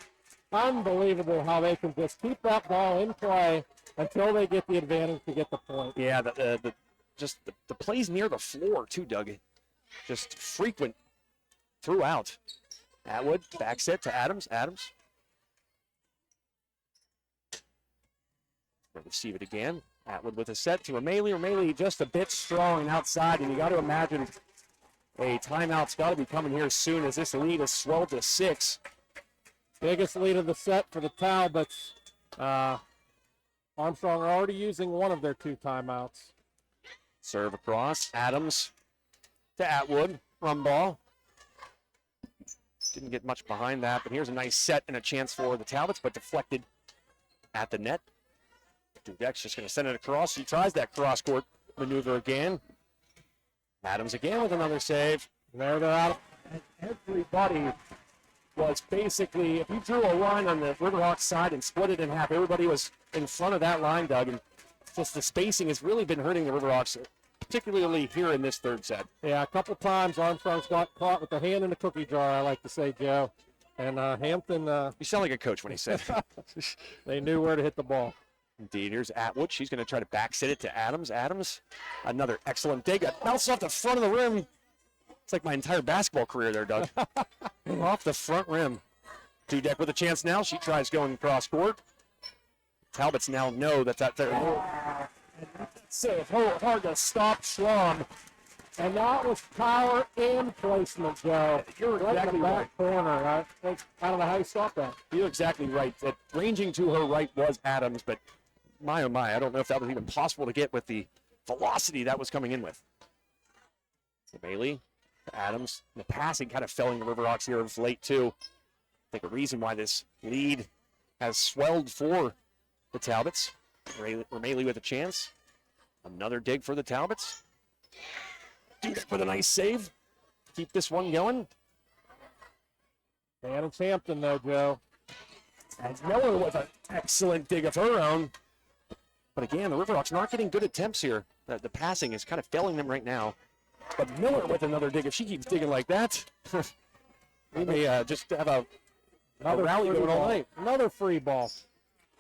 Speaker 5: Unbelievable how they can just keep that ball in play until they get the advantage to get the point.
Speaker 1: Yeah, the plays near the floor too, Doug. Just frequent throughout. Atwood, back set to Adams. Adams. We'll receive it again. Atwood with a set to Romali. Romali just a bit strong and outside, and you got to imagine a timeout's got to be coming here soon as this lead has swelled to 6.
Speaker 5: Biggest lead of the set for the Talbots. Armstrong are already using one of their 2 timeouts.
Speaker 1: Serve across. Adams to Atwood. Run ball. Didn't get much behind that, but here's a nice set and a chance for the Talbots, but deflected at the net. Dudek's just going to send it across. He tries that cross-court maneuver again. Adams again with another save.
Speaker 5: There they're out.
Speaker 1: And everybody was basically, if you drew a line on the Riverhawks side and split it in half, everybody was in front of that line, Doug, and just the spacing has really been hurting the Riverhawks, particularly here in this third set.
Speaker 5: Yeah, a couple times Armstrong's got caught with the hand in the cookie jar, I like to say, Joe. And Hampton,
Speaker 1: You sound like a coach when he said that.
Speaker 5: they knew where to hit the ball.
Speaker 1: Indeed, here's Atwood. She's going to try to back set it to Adams. Adams, another excellent dig. Bounce off the front of the rim. It's like my entire basketball career there, Doug. Off the front rim. Dudek with a chance now. She tries going cross court. Talbots now know that they're
Speaker 5: So hard to stop Schramm. And that was power and placement, Joe.
Speaker 1: You're
Speaker 5: right
Speaker 1: exactly
Speaker 5: in the back
Speaker 1: right.
Speaker 5: corner. I don't know how you stop that.
Speaker 1: You're exactly right. That ranging to her right was Adams, but my oh my, I don't know if that was even possible to get with the velocity that was coming in with. Bailey, Adams, the passing kind of fell in the Riverhawks here of late too. I think a reason why this lead has swelled for the Talbots. Ramaley with a chance. Another dig for the Talbots. Dudek with a nice save. Keep this one going.
Speaker 5: And it's Hampton, though, Joe.
Speaker 1: And Miller with an excellent dig of her own. But again, the Riverhawks not getting good attempts here. The passing is kind of failing them right now. But Miller with another dig. If she keeps digging like that, we may just have another rally going all night.
Speaker 5: Another free ball.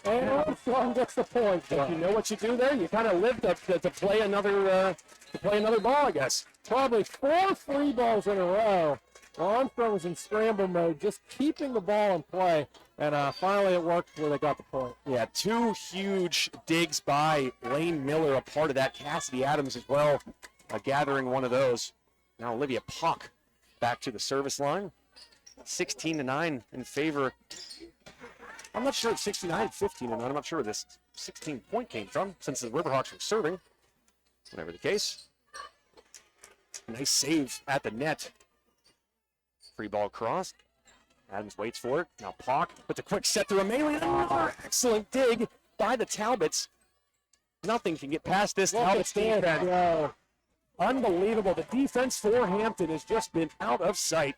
Speaker 5: And Armstrong gets the point.
Speaker 1: If you know what you do there, you kind of live to play another ball, I guess.
Speaker 5: Probably 4 free balls in a row. Armstrong was in scramble mode, just keeping the ball in play. And finally it worked where they got the point.
Speaker 1: Yeah, 2 huge digs by Lane Miller, a part of that. Cassidy Adams as well, gathering one of those. Now Olivia Pock back to the service line. 16-9 in favor. I'm not sure it's 69-15 or not. I'm not sure where this 16-point came from since the Riverhawks were serving. Whatever the case. Nice save at the net. Free ball crossed. Adams waits for it. Now Pock with the quick set to Ramaley. Another excellent dig by the Talbots. Nothing can get past this Talbots defense. Unbelievable. The defense for Hampton has just been out of sight.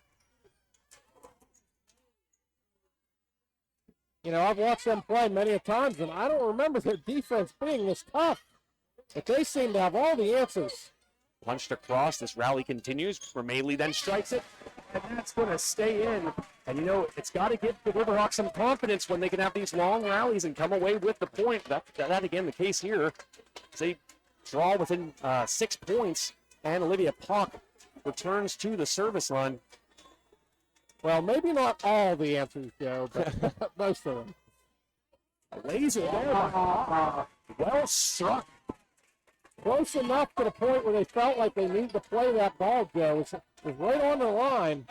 Speaker 5: You know, I've watched them play many a times, and I don't remember their defense being this tough. But they seem to have all the answers.
Speaker 1: Punched across. This rally continues. Ramaley then strikes it, and that's going to stay in. And, you know, it's got to give the Riverhawks some confidence when they can have these long rallies and come away with the point. That again, the case here. They draw within 6 points, and Olivia Pock returns to the service line.
Speaker 5: Well, maybe not all the answers, Joe, but most of them.
Speaker 1: A laser there. Well struck.
Speaker 5: Close enough to the point where they felt like they needed to play that ball, Joe. It was right on the line.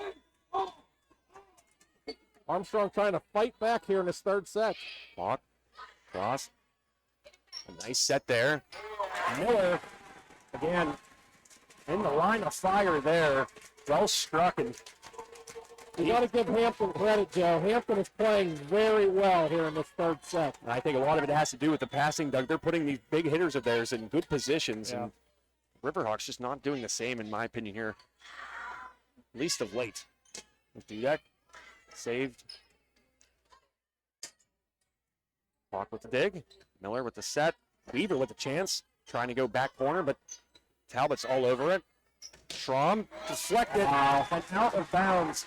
Speaker 5: Armstrong trying to fight back here in this third set.
Speaker 1: Pock, cross. A nice set there. Miller, again, in the line of fire there. Well struck, and
Speaker 5: you got to give Hampton credit, Joe. Hampton is playing very well here in this third set.
Speaker 1: I think a lot of it has to do with the passing, Doug. They're putting these big hitters of theirs in good positions, and Riverhawks just not doing the same, in my opinion, here. At least of late. Let's do that. Saved. Pock with the dig. Miller with the set. Weaver with the chance. Trying to go back corner, but Talbot's all over it. Schramm deflected and out of bounds.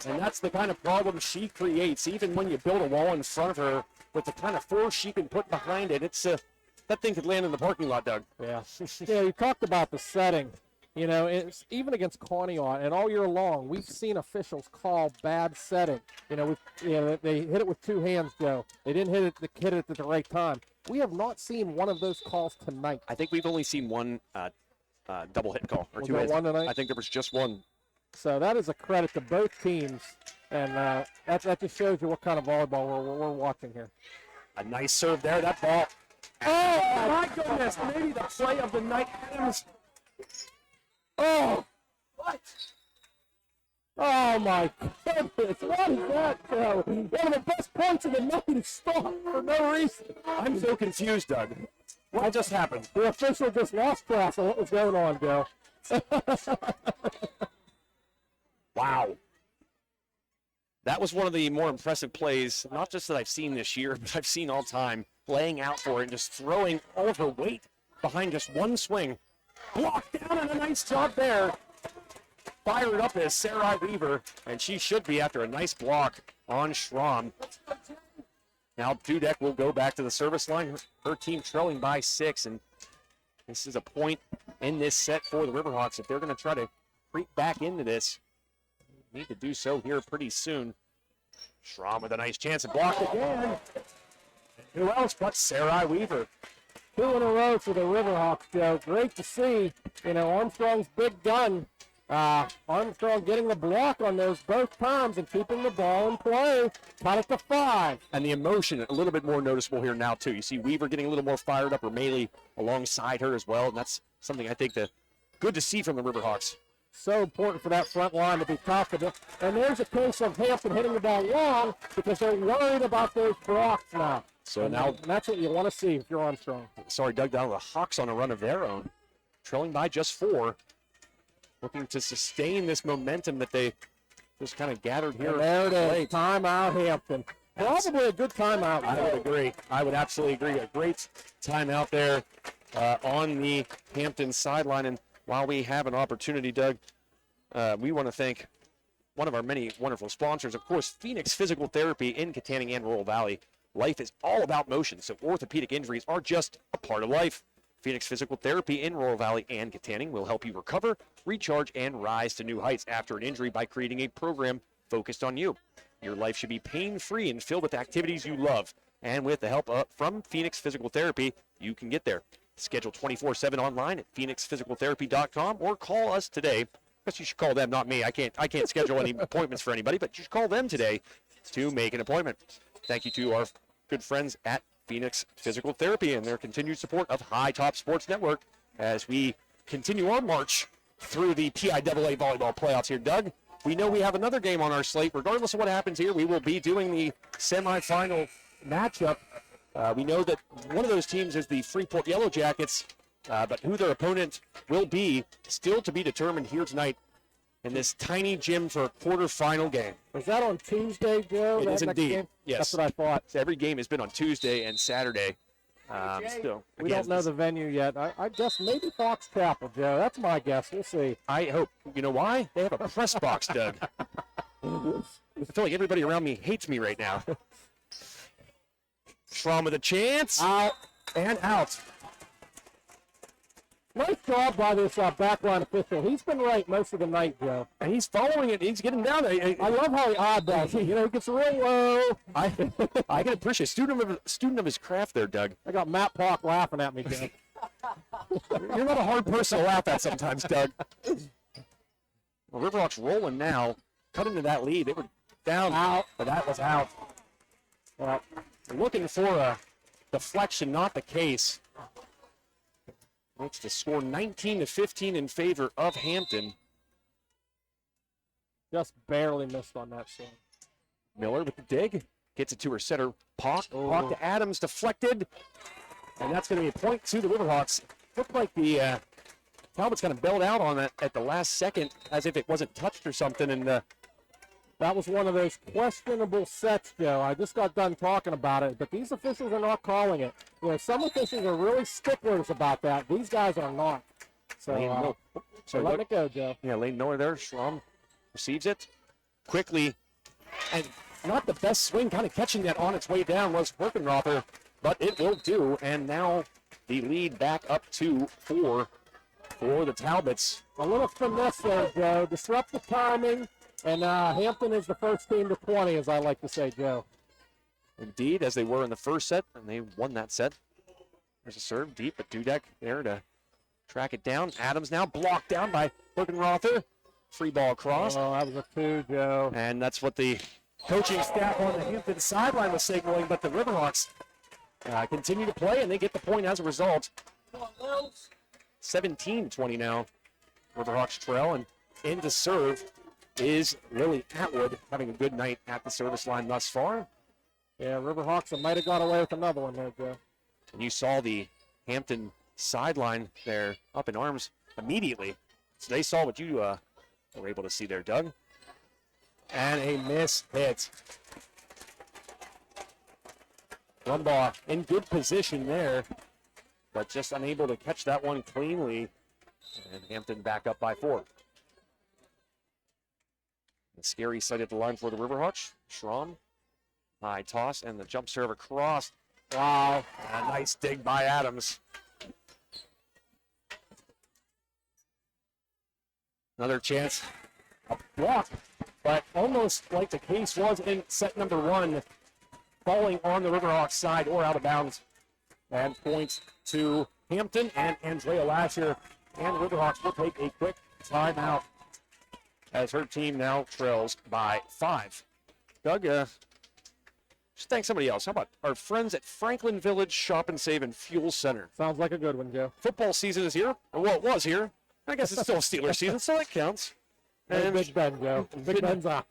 Speaker 1: And that's the kind of problem she creates. Even when you build a wall in front of her, with the kind of force she can put behind it, it's that thing could land in the parking lot, Doug.
Speaker 5: Yeah. Yeah, you talked about the setting. You know, it's even against Conneaut, and all year long, we've seen officials call bad setting. You know, they hit it with 2 hands, Joe. They didn't hit it at the right time. We have not seen one of those calls tonight.
Speaker 1: I think we've only seen one double hit call or
Speaker 5: Was
Speaker 1: 2
Speaker 5: there
Speaker 1: hits.
Speaker 5: one tonight?
Speaker 1: I think there was just one.
Speaker 5: So that is a credit to both teams, and that just shows you what kind of volleyball we're watching here.
Speaker 1: A nice serve there. That ball. Oh, my goodness. Maybe the play of the night. Adams.
Speaker 5: Oh, what? Oh, my goodness. What is that, Joe? One of the best points of the night is stopped for no reason.
Speaker 1: I'm so confused, Doug. What just happened?
Speaker 5: The official just lost track of what was going on, Joe.
Speaker 1: Wow. That was one of the more impressive plays, not just that I've seen this year, but I've seen all time. Laying out for it and just throwing all of her weight behind just one swing. Blocked down, and a nice job there. Fired up is Sarai Weaver, and she should be after a nice block on Schramm. Now Dudek will go back to the service line. Her team trailing by 6, and this is a point in this set for the Riverhawks. If they're going to try to creep back into this, need to do so here pretty soon. Schramm with a nice chance and blocked again. And who else but Sarai Weaver?
Speaker 5: 2 in a row for the Riverhawks, Joe. Great to see. You know, Armstrong's big gun. Armstrong getting the block on those both times and keeping the ball in play. Cut it to 5.
Speaker 1: And the emotion a little bit more noticeable here now, too. You see Weaver getting a little more fired up, or Ramaley alongside her as well, and that's something I think good to see from the Riverhawks.
Speaker 5: So important for that front line to be tough. And there's a case of Hampton hitting the ball long because they're worried about those blocks now.
Speaker 1: So
Speaker 5: and
Speaker 1: now,
Speaker 5: that's what you want to see if you're Armstrong.
Speaker 1: sorry, Doug, down the Hawks on a run of their own, trailing by just 4, looking to sustain this momentum that they just kind of gathered here.
Speaker 5: And there it is. Timeout, Hampton. Probably a good timeout.
Speaker 1: I would agree. I would absolutely agree. A great timeout there on the Hampton sideline. And while we have an opportunity, Doug, we want to thank one of our many wonderful sponsors, of course, Phoenix Physical Therapy in Katanning and Rural Valley. Life is all about motion, so orthopedic injuries are just a part of life. Phoenix Physical Therapy in Rural Valley and Katanning will help you recover, recharge, and rise to new heights after an injury by creating a program focused on you. Your life should be pain-free and filled with activities you love. And with the help from Phoenix Physical Therapy, you can get there. Schedule 24/7 online at phoenixphysicaltherapy.com or call us today. I guess you should call them, not me. I can't schedule any appointments for anybody, but you should call them today to make an appointment. Thank you to our good friends at Phoenix Physical Therapy and their continued support of High Top Sports Network as we continue our march through the PIAA volleyball playoffs here, Doug. We know we have another game on our slate. Regardless of what happens here, we will be doing the semifinal matchup. We know that one of those teams is the Freeport Yellow Jackets, but who their opponent will be still to be determined here tonight in this tiny gym for a quarterfinal game.
Speaker 5: Was that on Tuesday, Joe?
Speaker 1: It
Speaker 5: that
Speaker 1: is
Speaker 5: next
Speaker 1: indeed.
Speaker 5: game?
Speaker 1: Yes.
Speaker 5: That's what I thought.
Speaker 1: So every game has been on Tuesday and Saturday. Still,
Speaker 5: We
Speaker 1: again,
Speaker 5: don't know the venue yet. I guess maybe Fox Chapel, Joe. That's my guess. We'll see.
Speaker 1: I hope. You know why? They have a press box, Doug. I feel like everybody around me hates me right now. Schramm with a chance.
Speaker 5: Out.
Speaker 1: And out.
Speaker 5: Nice job by this backline official. He's been right most of the night, Joe.
Speaker 1: And he's following it. He's getting down there.
Speaker 5: I love how he eyeballs it. You know, he gets real low.
Speaker 1: I can appreciate student of his craft there, Doug.
Speaker 5: I got Matt Park laughing at me, Joe.
Speaker 1: You're not a hard person to laugh at sometimes, Doug. Well, Riverhawks rolling now. Cut into that lead. They were down,
Speaker 5: Out.
Speaker 1: but that was out. Well, looking for a deflection, not the case. Makes the score 19-15 in favor of Hampton.
Speaker 5: Just barely missed on that swing.
Speaker 1: Miller with the dig. Gets it to her setter, Pock.
Speaker 5: Oh.
Speaker 1: Pock to Adams, deflected. And that's going to be a point to the Riverhawks. Looked like the Talbots kind of bailed out on that at the last second as if it wasn't touched or something. And
Speaker 5: That was one of those questionable sets, Joe. I just got done talking about it, but these officials are not calling it. You know, some officials are really sticklers about that. These guys are not. So, letting it go, Joe.
Speaker 1: Yeah, Lane Miller there. Schramm receives it quickly. And not the best swing, kind of catching that on its way down was Birkenrother, but it will do. And now the lead back up to 4 for the Talbots.
Speaker 5: A little finesse there, Joe. Disrupt the timing. And Hampton is the first team to 20, as I like to say, Joe.
Speaker 1: Indeed, as they were in the first set, and they won that set. There's a serve deep, but Dudek there to track it down. Adams now blocked down by Birkenrother. Free ball across.
Speaker 5: Oh, that was a 2, Joe.
Speaker 1: And that's what the coaching staff on the Hampton sideline was signaling, but the Riverhawks continue to play, and they get the point as a result. 17-20 now. Riverhawks trail, and in to serve is Lily Atwood, having a good night at the service line thus far.
Speaker 5: Yeah, Riverhawks might have got away with another one there, Joe.
Speaker 1: And you saw the Hampton sideline there up in arms immediately. So they saw what you were able to see there, Doug. And a miss hit. Rumbaugh in good position there, but just unable to catch that one cleanly. And Hampton back up by 4. The scary sight at the line for the Riverhawks. Schramm, high toss, and the jump serve across. Wow, a nice dig by Adams. Another chance, a block, but almost like the case was in set number 1, falling on the Riverhawks side or out of bounds. And points to Hampton and Andrea Lasher. And Riverhawks will take a quick timeout as her team now trails by 5. Doug, just thank somebody else. How about our friends at Franklin Village Shop and Save and Fuel Center?
Speaker 5: Sounds like a good one, Joe.
Speaker 1: Football season is here, or well, it was here. I guess it's still Steelers season, so that counts.
Speaker 5: And Big Ben, Joe. Big Ben's out.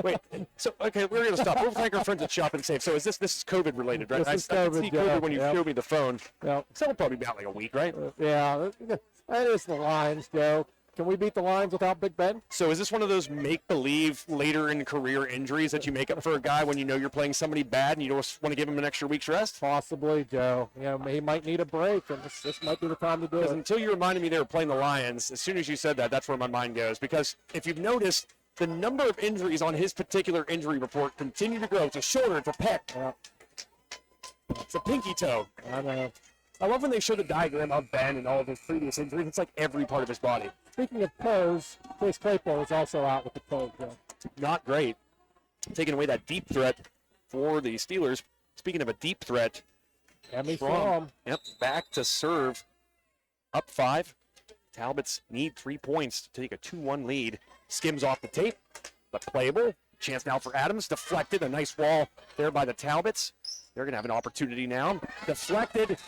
Speaker 1: Wait, so okay, we're gonna stop. We'll thank our friends at Shop and Save. So this is COVID related, right?
Speaker 5: This is
Speaker 1: I could
Speaker 5: COVID,
Speaker 1: see
Speaker 5: yeah.
Speaker 1: COVID when you
Speaker 5: Yep.
Speaker 1: showed me the phone.
Speaker 5: Yep.
Speaker 1: So it'll probably be out like a week, right?
Speaker 5: Yeah, that is the Lions, Joe. Can we beat the Lions without Big Ben?
Speaker 1: So is this one of those make-believe later in career injuries that you make up for a guy when you know you're playing somebody bad and you just want to give him an extra week's rest?
Speaker 5: Possibly, Joe. You know, he might need a break, and this might be the time to do
Speaker 1: Because
Speaker 5: it.
Speaker 1: until you reminded me they were playing the Lions, as soon as you said that, that's where my mind goes. Because if you've noticed, the number of injuries on his particular injury report continue to grow. It's a shoulder, it's a pec,
Speaker 5: Yeah,
Speaker 1: it's a pinky toe.
Speaker 5: I know.
Speaker 1: I love when they show the diagram of Ben and all of his previous injuries. It's like every part of his body.
Speaker 5: Speaking of toes, Chase Claypool is also out with the toe, Joe.
Speaker 1: Not great. Taking away that deep threat for the Steelers. Speaking of a deep threat,
Speaker 5: Emmy
Speaker 1: From.
Speaker 5: Fromm.
Speaker 1: Yep, back to serve. Up 5. Talbots need 3 points to take a 2-1 lead. Skims off the tape, but playable. Chance now for Adams. Deflected. A nice wall there by the Talbots. They're going to have an opportunity now. Deflected.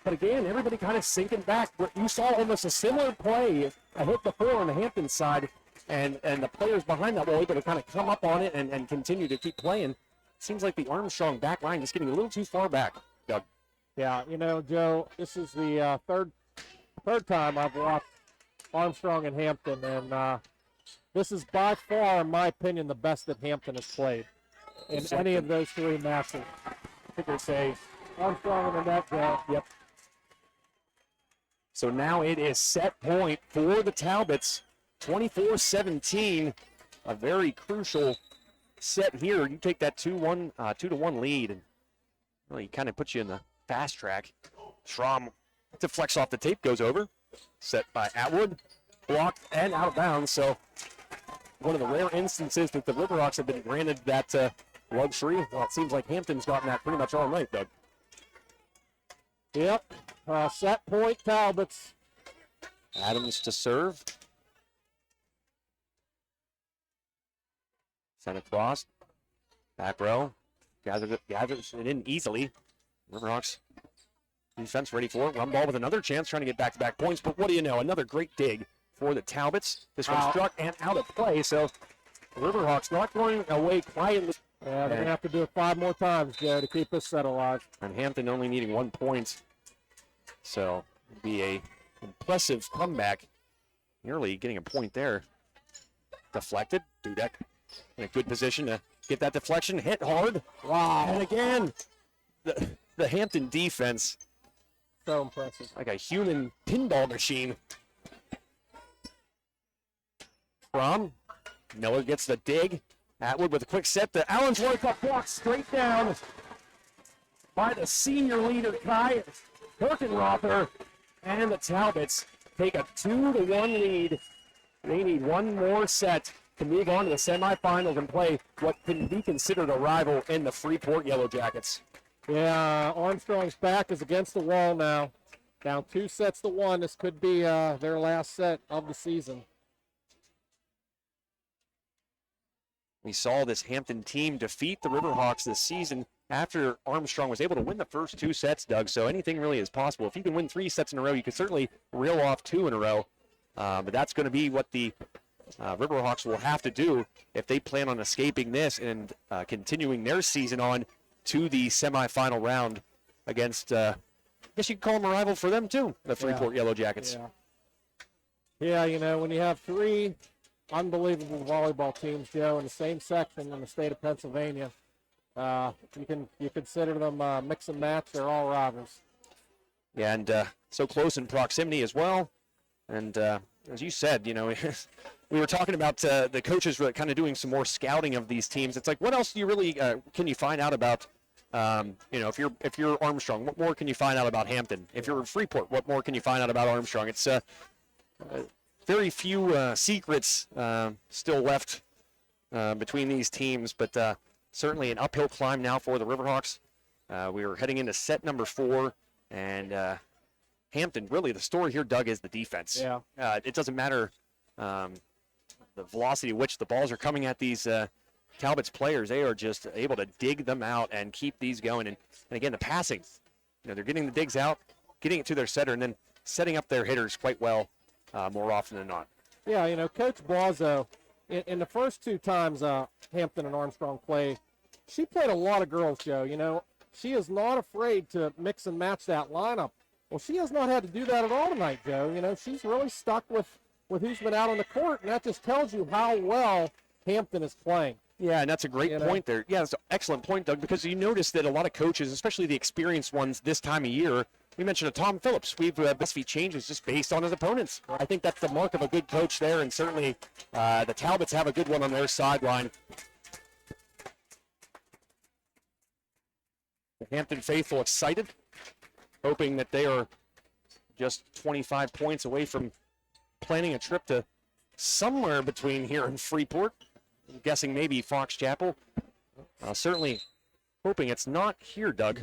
Speaker 1: But again, everybody kind of sinking back. You saw almost a similar play, a hit before on the Hampton side, and the players behind that were able to kind of come up on it and continue to keep playing. Seems like the Armstrong back line is getting a little too far back, Doug.
Speaker 5: Yeah, you know, Joe, this is the third time I've watched Armstrong and Hampton, and this is by far, in my opinion, the best that Hampton has played in any of those 3 matches. I think they say Armstrong in the net, Joe.
Speaker 1: Yep. So now it is set point for the Talbots, 24-17. A very crucial set here. You take that 2-1 lead, and really kind of puts you in the fast track. Schramm deflects off the tape, goes over. Set by Atwood, blocked and out of bounds. So one of the rare instances that the Riverhawks have been granted that luxury. Well, it seems like Hampton's gotten that pretty much all night, Doug.
Speaker 5: Yep, set point Talbots.
Speaker 1: Adams to serve. Sent across. Back row. Gathers it in easily. Riverhawks defense ready for it. Run ball with another chance, trying to get back-to-back points. But what do you know? Another great dig for the Talbots. This one struck and out of play. So the Riverhawks not going away quietly.
Speaker 5: Yeah, they're going to have to do it 5 more times, Joe, to keep this set alive.
Speaker 1: And Hampton only needing 1 point. So it'd be a impressive comeback. Nearly getting a point there. Deflected. Dudek in a good position to get that deflection. Hit hard. Wow. And again, the Hampton defense,
Speaker 5: So impressive.
Speaker 1: like a human pinball machine. From Miller gets the dig. Atwood with a quick set. The Allen's World Cup block straight down by the senior leader, Kai Herkenrother. And the Talbots take a 2-1 lead. They need 1 more set to move on to the semifinals and play what can be considered a rival in the Freeport Yellow Jackets.
Speaker 5: Yeah, Armstrong's back is against the wall now. Down 2-1. This could be their last set of the season.
Speaker 1: We saw this Hampton team defeat the Riverhawks this season after Armstrong was able to win the first 2 sets, Doug. So anything really is possible. If you can win 3 sets in a row, you can certainly reel off 2 in a row. But that's going to be what the Riverhawks will have to do if they plan on escaping this and continuing their season on to the semifinal round against, I guess you could call them a rival for them too, the Freeport Yellow Jackets.
Speaker 5: Yeah, you know, when you have 3 unbelievable volleyball teams, Joe, in the same section in the state of Pennsylvania, you consider them mix and match. They're all rivals.
Speaker 1: Yeah, and so close in proximity as well. And as you said, you know, we were talking about the coaches really kind of doing some more scouting of these teams. It's like, what else do you really can you find out about? You know, if you're Armstrong, what more can you find out about Hampton? If you're Freeport, what more can you find out about Armstrong? It's very few secrets still left between these teams, but certainly an uphill climb now for the Riverhawks. We are heading into set number 4, and Hampton, really the story here, Doug, is the defense.
Speaker 5: Yeah.
Speaker 1: It doesn't matter the velocity at which the balls are coming at these Talbots players. They are just able to dig them out and keep these going. And again, the passing, you know, they're getting the digs out, getting it to their setter, and then setting up their hitters quite well more often than not.
Speaker 5: Yeah, Coach Bozzo, in the first 2 times Hampton and Armstrong play, she played a lot of girls, Joe. She is not afraid to mix and match that lineup. Well, she has not had to do that at all tonight, Joe. She's really stuck with who's been out on the court, and that just tells you how well Hampton is playing.
Speaker 1: Yeah, and that's a great point there. Yeah, that's an excellent point, Doug, because you notice that a lot of coaches, especially the experienced ones this time of year, we mentioned Tom Phillips. We've best changes just based on his opponents. I think that's the mark of a good coach there, and certainly the Talbots have a good one on their sideline. The Hampton faithful excited, hoping that they are just 25 points away from planning a trip to somewhere between here and Freeport. I'm guessing maybe Fox Chapel. Certainly hoping it's not here, Doug.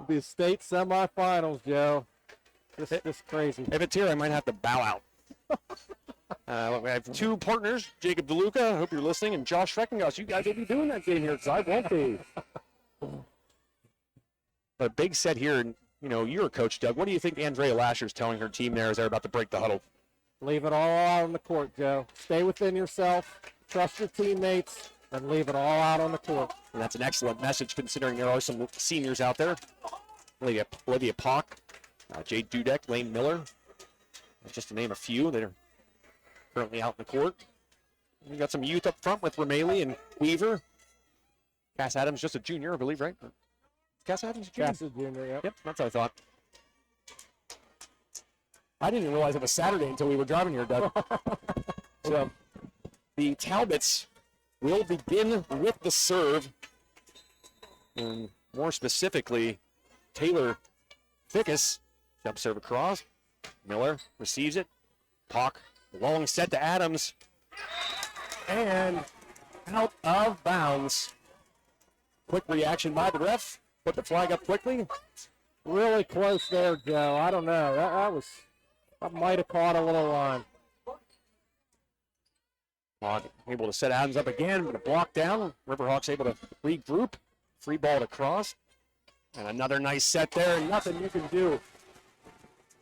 Speaker 5: The state semifinals, Joe. This crazy.
Speaker 1: If it's here, I might have to bow out. We have 2 partners, Jacob DeLuca, I hope you're listening, and Josh Schreckengoss. You guys will be doing that game here, because I won't be. But a big set here, and you're a coach, Doug. What do you think Andrea Lasher's telling her team there as they're about to break the huddle?
Speaker 5: Leave it all out on the court, Joe. Stay within yourself, trust your teammates, and leave it all out on the court.
Speaker 1: And that's an excellent message considering there are some seniors out there. Olivia Pock, Jade Dudek, Lane Miller, just to name a few that are currently out in the court. We got some youth up front with Ramaley and Weaver. Cass Adams, just a junior, I believe, right? Cass Adams, junior?
Speaker 5: Cass is junior, yep.
Speaker 1: Yep, that's what I thought. I didn't realize it was Saturday until we were driving here, Doug. So the Talbots will begin with the serve. And more specifically, Taylor Fickus, jump serve across. Miller receives it. Pock, long set to Adams. And out of bounds. Quick reaction by the ref. Put the flag up quickly.
Speaker 5: Really close there, Joe. I don't know. That might have caught a little line.
Speaker 1: Able to set Adams up again, but a block down. Riverhawks able to regroup. Free ball to cross. And another nice set there. Nothing you can do.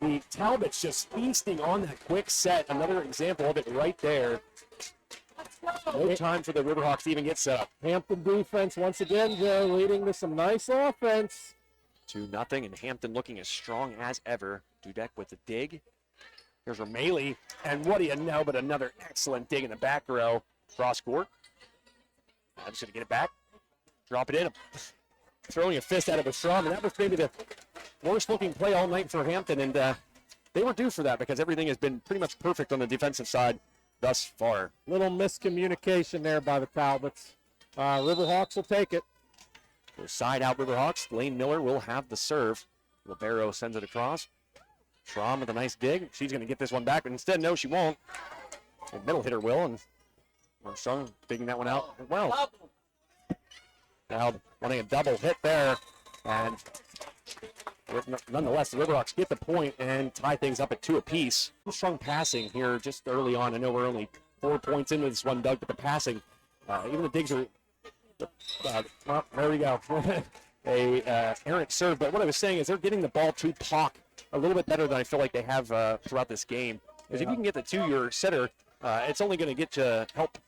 Speaker 1: The Talbots just feasting on that quick set. Another example of it right there. No time for the Riverhawks to even get set up.
Speaker 5: Hampton defense once again, Joe, leading to some nice offense.
Speaker 1: 2-0, and Hampton looking as strong as ever. Dudek with the dig. Here's Ramaley, and what do you know but another excellent dig in the back row. Cross court. I'm just going to get it back. Drop it in. Throwing a fist out of a strum, and that was maybe the worst looking play all night for Hampton, and they were due for that because everything has been pretty much perfect on the defensive side thus far.
Speaker 5: Little miscommunication there by the Talbots. Riverhawks will take it.
Speaker 1: So side out Riverhawks. Lane Miller will have the serve. Libero sends it across. Schramm with a nice dig. She's going to get this one back, but instead, no, she won't. The middle hitter will, and Armstrong digging that one out well. Now running a double hit there, and nonetheless, the Riverhawks get the point and tie things up at 2 apiece. Strong passing here just early on. I know we're only 4 points into this one, Doug, but the passing, even the digs are, there we go. A errant serve, but what I was saying is they're getting the ball to Pock a little bit better than I feel like they have throughout this game. Because if you can get the 2-year setter, it's only going to get to help,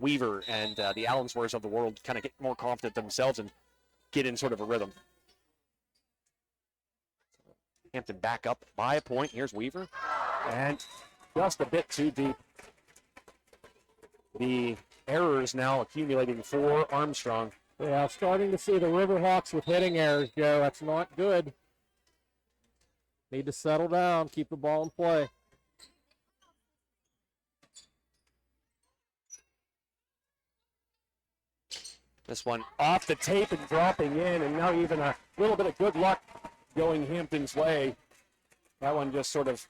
Speaker 1: Weaver and the Allensworths of the world kind of get more confident themselves and get in sort of a rhythm. Hampton back up by a point. Here's Weaver. And just a bit too deep. The errors now accumulating for Armstrong.
Speaker 5: Yeah, starting to see the Riverhawks with hitting errors, Joe. That's not good. Need to settle down, keep the ball in play.
Speaker 1: This one off the tape and dropping in, and now even a little bit of good luck going Hampton's way. That one just sort of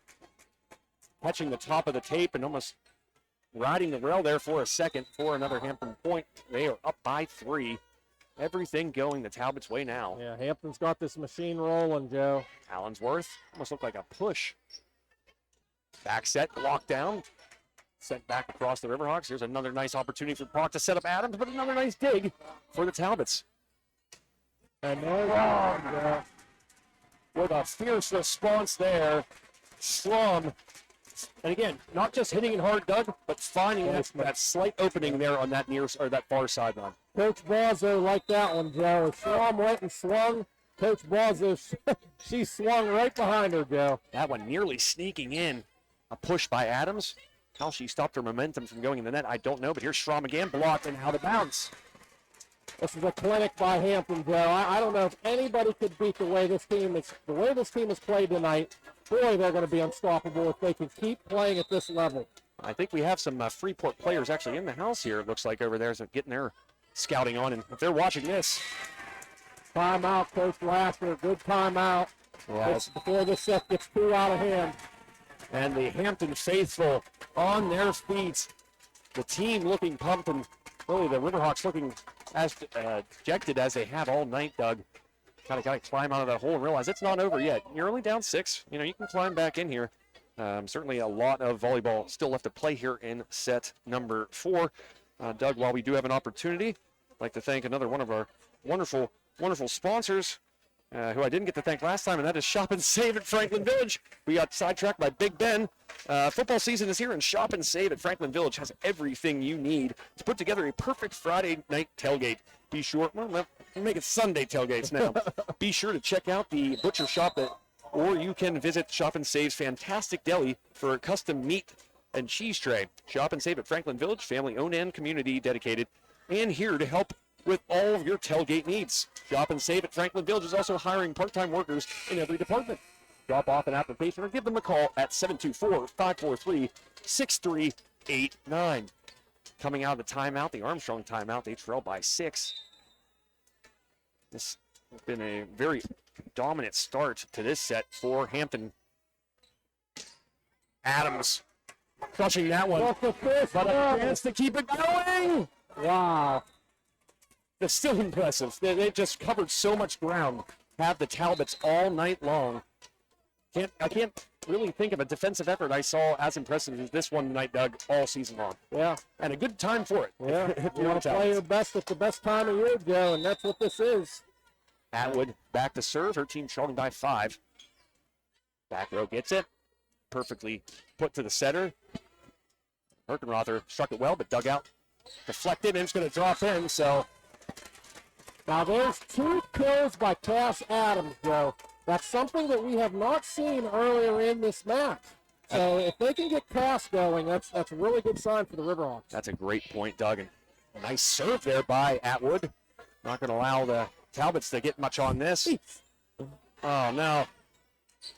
Speaker 1: catching the top of the tape and almost riding the rail there for a second for another Hampton point. They are up by 3. Everything going the Talbots' way now.
Speaker 5: Yeah, Hampton's got this machine rolling, Joe.
Speaker 1: Allensworth almost looked like a push. Back set, blocked down. Sent back across the Riverhawks. Here's another nice opportunity for Pock to set up Adams, but another nice dig for the Talbots.
Speaker 5: And they're wrong, Joe.
Speaker 1: with a fierce response there. Strom, and again, not just hitting it hard, Doug, but finding that slight opening there on that near or that far sideline.
Speaker 5: Coach Brazzo liked that one, Joe. Strom went and swung. Coach Brazzo, she swung right behind her, Joe.
Speaker 1: That one nearly sneaking in. A push by Adams. How she stopped her momentum from going in the net, I don't know, but here's Strom again, blocked and out of bounds.
Speaker 5: This is a clinic by Hampton, Joe. I don't know if anybody could beat the way this team has played tonight. Boy, they're going to be unstoppable if they can keep playing at this level.
Speaker 1: I think we have some Freeport players actually in the house here, it looks like, over there, so getting their scouting on, and if they're watching this.
Speaker 5: Timeout, Coach Lasher. Good timeout.
Speaker 1: Yes.
Speaker 5: Before this set gets too out of hand.
Speaker 1: And the Hampton faithful on their feet. The team looking pumped, and really the Riverhawks looking as dejected as they have all night, Doug. Kind of got to climb out of that hole and realize it's not over yet. You're only down 6. You know, you can climb back in here. Certainly a lot of volleyball still left to play here in set number 4. Doug, while we do have an opportunity, I'd like to thank another one of our wonderful sponsors, who I didn't get to thank last time, and that is Shop and Save at Franklin Village. We got sidetracked by Big Ben. Football season is here, and Shop and Save at Franklin Village has everything you need to put together a perfect Friday night tailgate. Be sure, well, we'll make it Sunday tailgates now. Be sure to check out the butcher shop, or you can visit Shop and Save's fantastic deli for a custom meat and cheese tray. Shop and Save at Franklin Village, family owned and community dedicated, and here to help with all of your tailgate needs. Shop and Save at Franklin Village is also hiring part-time workers in every department. Drop off an application or give them a call at 724-543-6389. Coming out of the timeout, the Armstrong timeout, they trail by 6. This has been a very dominant start to this set for Hampton. Adams crushing that one, but a chance to keep it going.
Speaker 5: Wow.
Speaker 1: That's still impressive. They just covered so much ground. Have the Talbots all night long. I can't really think of a defensive effort I saw as impressive as this one tonight, Doug, all season long.
Speaker 5: Yeah.
Speaker 1: And a good time for it.
Speaker 5: Yeah. You want to play your best at the best time of year, Joe, and that's what this is.
Speaker 1: Atwood back to serve. Her team trailing by 5. Back row gets it. Perfectly put to the setter. Herkenrother struck it well, but dug out. Deflected, and it's going to drop in, so...
Speaker 5: Now there's 2 kills by Cass Adams, Joe. That's something that we have not seen earlier in this match. So if they can get Cass going, that's a really good sign for the Riverhawks.
Speaker 1: That's a great point, Doug. And nice serve there by Atwood. Not going to allow the Talbots to get much on this. Oh, no.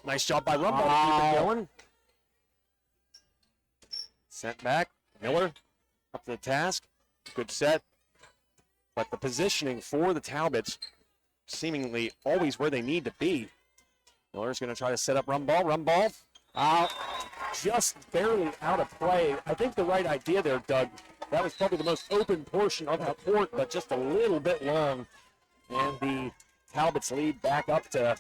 Speaker 1: Nice job by Rumble to keep it going. Sent back. Miller up to the task. Good set. But the positioning for the Talbots seemingly always where they need to be. Miller's going to try to set up Rumball. Rumball out, just barely out of play. I think the right idea there, Doug, that was probably the most open portion of the court, but just a little bit long. And the Talbots lead back up to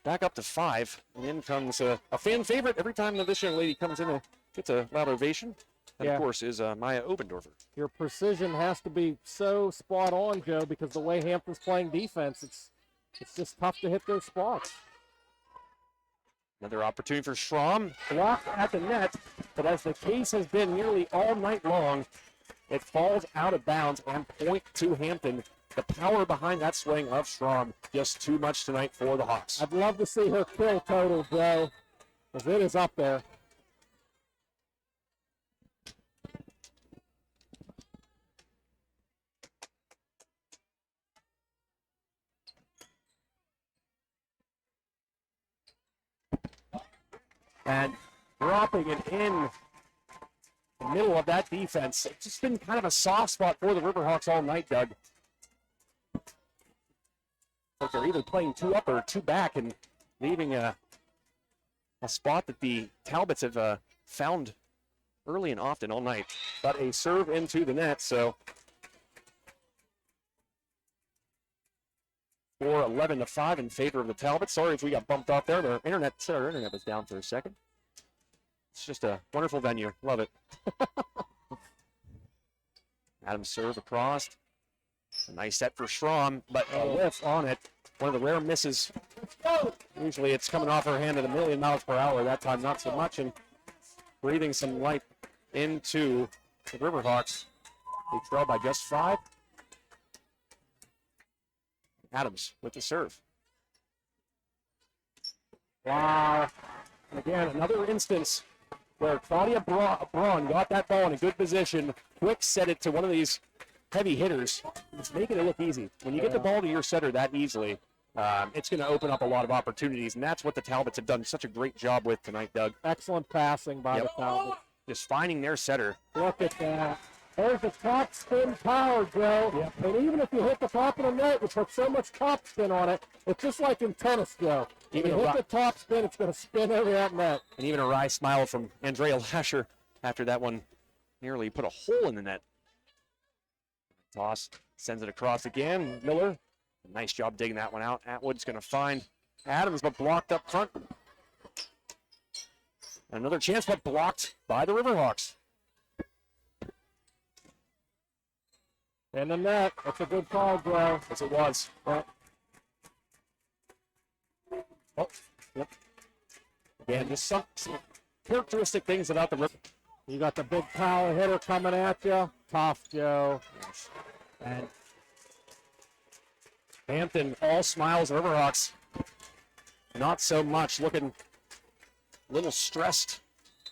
Speaker 1: 5. And in comes a fan favorite every time that this young lady comes in and gets a loud ovation. And of course is Maya Obendorfer.
Speaker 5: Your precision has to be so spot on, Joe, because the way Hampton's playing defense, it's just tough to hit those spots.
Speaker 1: Another opportunity for Strom. Blocked at the net, but as the case has been nearly all night long, it falls out of bounds and point to Hampton. The power behind that swing of Strom, just too much tonight for the Hawks.
Speaker 5: I'd love to see her kill total, Joe, because it is up there.
Speaker 1: And dropping it in the middle of that defense. It's just been kind of a soft spot for the Riverhawks all night, Doug. Like they're either playing 2 up or 2 back and leaving a spot that the Talbots have found early and often all night. But a serve into the net, so for 11-5 in favor of the Talbots. Sorry if we got bumped off there. Our internet was down for a second. It's just a wonderful venue. Love it. Adams serve across. A nice set for Strom, but a whiff on it. One of the rare misses. Usually it's coming off her hand at 1,000,000 miles per hour. That time, not so much. And breathing some life into the Riverhawks. They trail by just 5. Adams with the serve. Wow. Again, another instance where Claudia Braun got that ball in a good position, quick set it to one of these heavy hitters. It's making it look easy. When you get the ball to your setter that easily, it's going to open up a lot of opportunities, and that's what the Talbots have done such a great job with tonight, Doug.
Speaker 5: Excellent passing by the Talbots.
Speaker 1: Just finding their setter.
Speaker 5: Look at that. There's the top spin power, Joe. Yep. And even if you hit the top of the net, you put so much top spin on it, it's just like in tennis, Joe. If you hit the top spin, it's going to spin over that net.
Speaker 1: And even a wry smile from Andrea Lasher after that one nearly put a hole in the net. Toss, sends it across again. Miller, nice job digging that one out. Atwood's going to find Adams, but blocked up front. Another chance, but blocked by the Riverhawks.
Speaker 5: And the net. That's a good call, Joe.
Speaker 1: Yes, it was.
Speaker 5: Yep.
Speaker 1: Oh, yep. Again, just some characteristic things about the River.
Speaker 5: You got the big power hitter coming at you. Tough, Joe.
Speaker 1: Yes. And Hampton, all smiles. Riverhawks, not so much. Looking a little stressed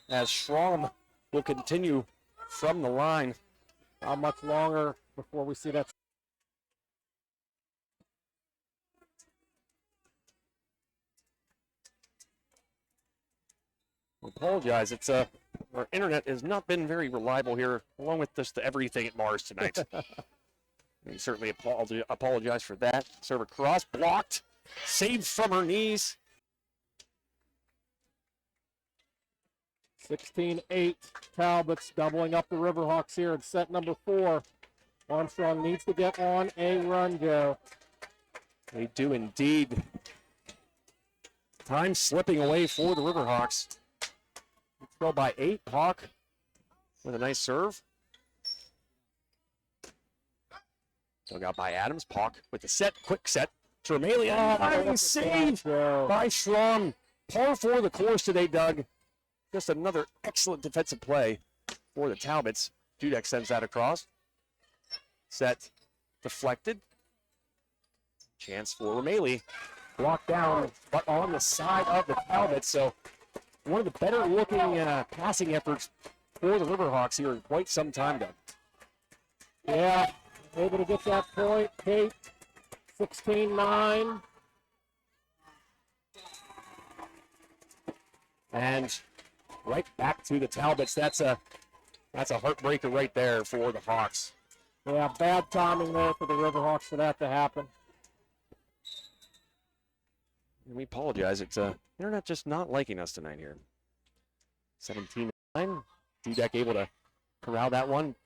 Speaker 1: as Schramm will continue from the line.
Speaker 5: How much longer before we see that?
Speaker 1: I apologize. It's our internet has not been very reliable here, along with just everything at Mars tonight. We certainly apologize for that. Serve across, blocked, saved from her knees.
Speaker 5: 16-8, Talbots doubling up the Riverhawks here in set number 4. Armstrong needs to get on a run, Joe.
Speaker 1: They do indeed. Time slipping away for the Riverhawks. Go by 8. Hawk with a nice serve. Dug out by Adams. Hawk with the set, quick set to Romelia. Nice save by Schramm. Par 4 the course today, Doug. Just another excellent defensive play for the Talbots. Dudek sends that across. Set deflected. Chance for Romelia. Blocked down, but on the side of the Talbots. So one of the better looking passing efforts for the Riverhawks here in quite some time, Doug.
Speaker 5: Yeah, able to get that point. Kate, 16-9.
Speaker 1: And right back to the Talbots. That's a heartbreaker right there for the Hawks.
Speaker 5: Yeah, bad timing there for the Riverhawks for that to happen.
Speaker 1: And we apologize. It's internet just not liking us tonight here. 17-9. Dudek able to corral that one.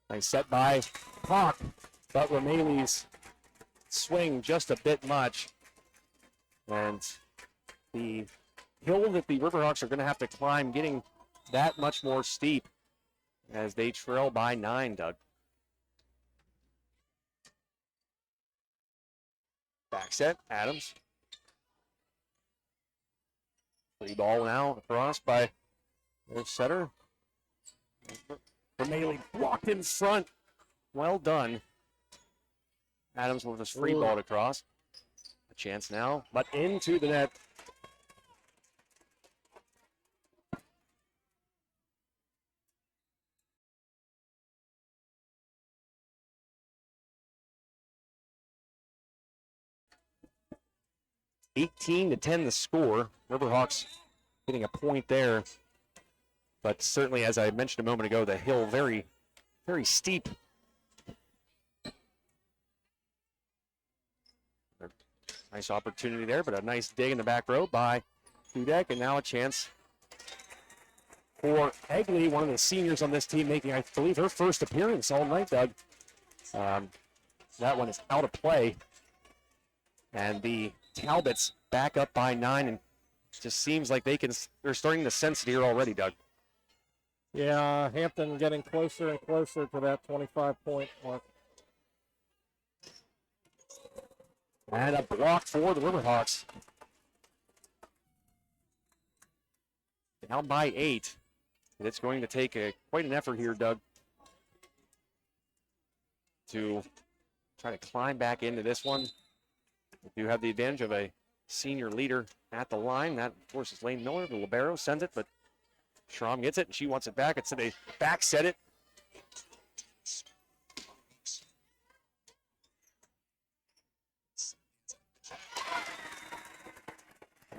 Speaker 1: Nice set by Hawk, but Romeli's swing just a bit much. And the hill that the Riverhawks are going to have to climb getting that much more steep as they trail by 9, Doug. Back set, Adams. Free ball now across by their setter. Romelia blocked in front. Well done. Adams with his free ball across. A chance now, but into the net. (18-10) the score. Riverhawks getting a point there. But certainly, as I mentioned a moment ago, the hill very, very steep. Nice opportunity there, but a nice dig in the back row by Dudek, and now a chance for Egley, one of the seniors on this team, making, I believe, her first appearance all night, Doug. That one is out of play. And the Talbots back up by 9, and it just seems like they're starting to sense it here already, Doug.
Speaker 5: Yeah, Hampton getting closer and closer to that 25-point mark.
Speaker 1: And a block for the Riverhawks. Down by 8. And it's going to take quite an effort here, Doug, to try to climb back into this one. We do have the advantage of a senior leader at the line. That, of course, is Lane Miller. The libero sends it, but Schramm gets it, and she wants it back. It's a back set it.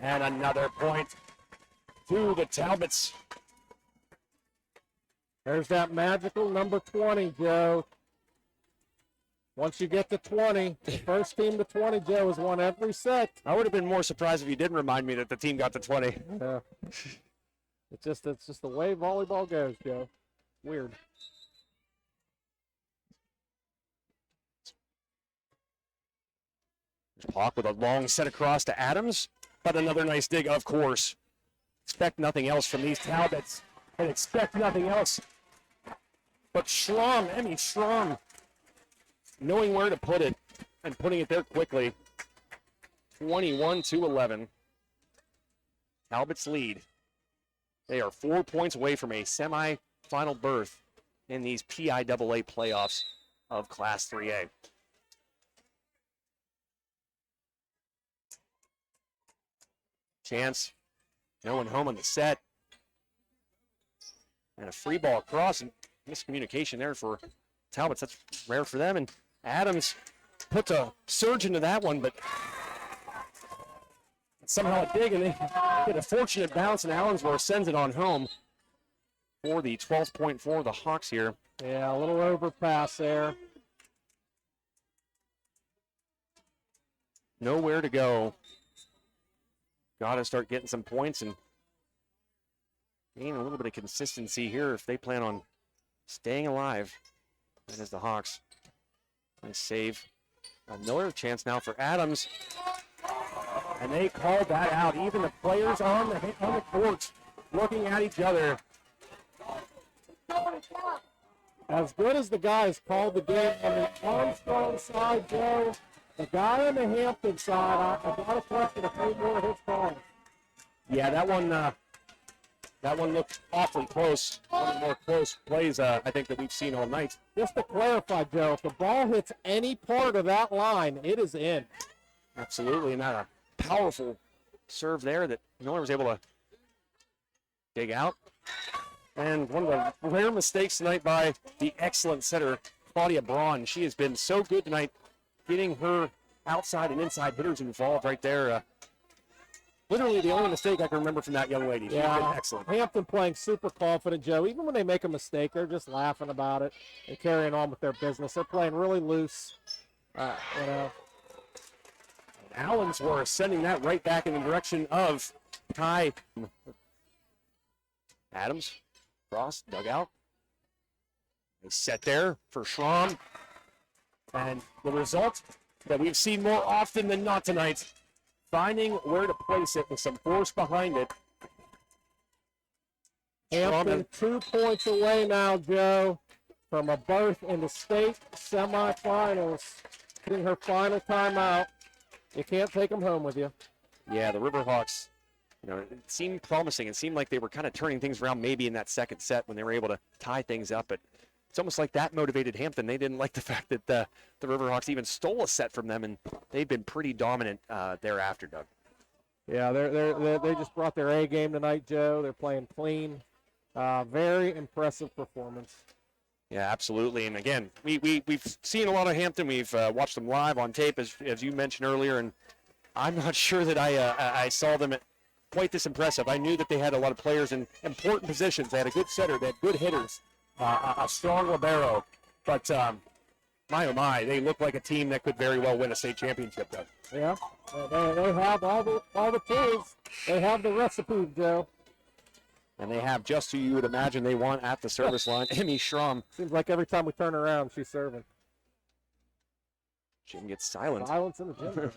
Speaker 1: And another point to the Talbots.
Speaker 5: There's that magical number 20, Joe. Once you get to 20, the first team to 20, Joe, has won every set.
Speaker 1: I would have been more surprised if you didn't remind me that the team got to 20.
Speaker 5: Yeah. It's just the way volleyball goes, Joe. Weird.
Speaker 1: Hawk with a long set across to Adams, but another nice dig, of course. Expect nothing else from these Talbots, and expect nothing else. But Schramm, Emmy Schramm, knowing where to put it and putting it there quickly. 21-11. Talbots lead. They are 4 points away from a semi-final berth in these PIAA playoffs of Class 3A. Chance, no one home on the set. And a free ball across, and miscommunication there for Talbots. That's rare for them. And Adams puts a surge into that one, but somehow a dig, and they get a fortunate bounce, and Allensworth sends it on home for the 12th point for the Hawks here.
Speaker 5: Yeah, a little overpass there.
Speaker 1: Nowhere to go. Got to start getting some points and gain a little bit of consistency here if they plan on staying alive. That is the Hawks. Nice save. Another chance now for Adams. And they called that out. Even the players on the court looking at each other.
Speaker 5: As good as the guys called the game on the Armstrong side, Joe, the guy on the Hampton side, I got a question a few more of his calls.
Speaker 1: Yeah, that one looked awfully close. One of the more close plays I think that we've seen all night.
Speaker 5: Just to clarify, Joe, if the ball hits any part of that line, it is in.
Speaker 1: Absolutely, and that a powerful serve there that Miller was able to dig out. And one of the rare mistakes tonight by the excellent setter, Claudia Braun. She has been so good tonight, getting her outside and inside hitters involved right there. Literally the only mistake I can remember from that young lady. She's been excellent.
Speaker 5: Hampton playing super confident, Joe. Even when they make a mistake, they're just laughing about it and carrying on with their business. They're playing really loose.
Speaker 1: Allensworth sending that right back in the direction of Ty. Adams, cross, dugout. They set there for Schramm. And the result that we've seen more often than not tonight, finding where to place it with some force behind it.
Speaker 5: Hampton 2 points away now, Joe, from a berth in the state semifinals. Getting her final timeout. You can't take them home with you.
Speaker 1: Yeah, the Riverhawks, it seemed promising. It seemed like they were kind of turning things around maybe in that second set when they were able to tie things up. But it's almost like that motivated Hampton. They didn't like the fact that the Riverhawks even stole a set from them, and they've been pretty dominant thereafter, Doug.
Speaker 5: Yeah, they just brought their A game tonight, Joe. They're playing clean. Very impressive performance.
Speaker 1: Yeah, absolutely. And again, we've seen a lot of Hampton. We've watched them live on tape, as you mentioned earlier, and I'm not sure that I saw them at quite this impressive. I knew that they had a lot of players in important positions. They had a good setter. They had good hitters, a strong libero. But my, oh my, they look like a team that could very well win a state championship, Doug.
Speaker 5: Yeah, they have all the tools. They have the recipe, Joe.
Speaker 1: And they have just who you would imagine they want at the service line, Emmy Schramm.
Speaker 5: Seems like every time we turn around, she's serving.
Speaker 1: Jim gets silent.
Speaker 5: Silence in the gym.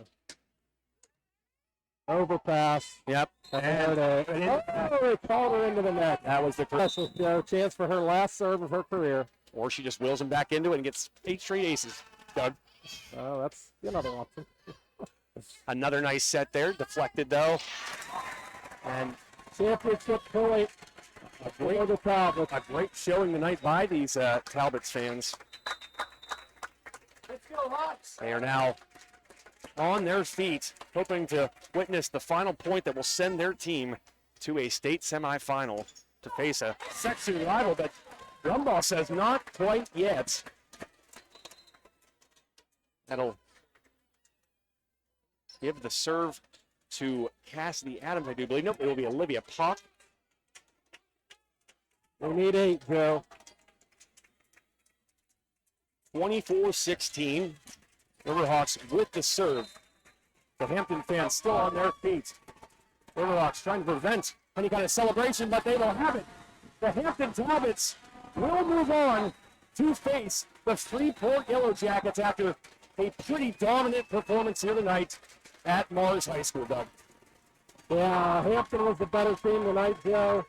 Speaker 5: Overpass.
Speaker 1: Yep.
Speaker 5: And they called her into the net.
Speaker 1: That was the
Speaker 5: Special chance for her last serve of her career.
Speaker 1: Or she just wheels him back into it and gets 8 straight aces. Doug.
Speaker 5: Oh, that's another option.
Speaker 1: Another nice set there. Deflected, though. And
Speaker 5: championship point for the Talbots.
Speaker 1: A great showing tonight by these Talbots fans.
Speaker 5: Let's go, Hawks.
Speaker 1: They are now on their feet, hoping to witness the final point that will send their team to a state semifinal to face a section rival, but Rumbaugh says not quite yet. That'll give the serve to Cassidy Adams, I do believe. Nope, it will be Olivia Pop.
Speaker 5: We need 8, Joe.
Speaker 1: 24-16. Riverhawks with the serve. The Hampton fans still on their feet. Riverhawks trying to prevent any kind of celebration, but they will have it. The Hampton Talbots will move on to face the Freeport Yellow Jackets after a pretty dominant performance here tonight at Mars High School, Doug.
Speaker 5: Yeah, Hampton was the better team tonight, Joe.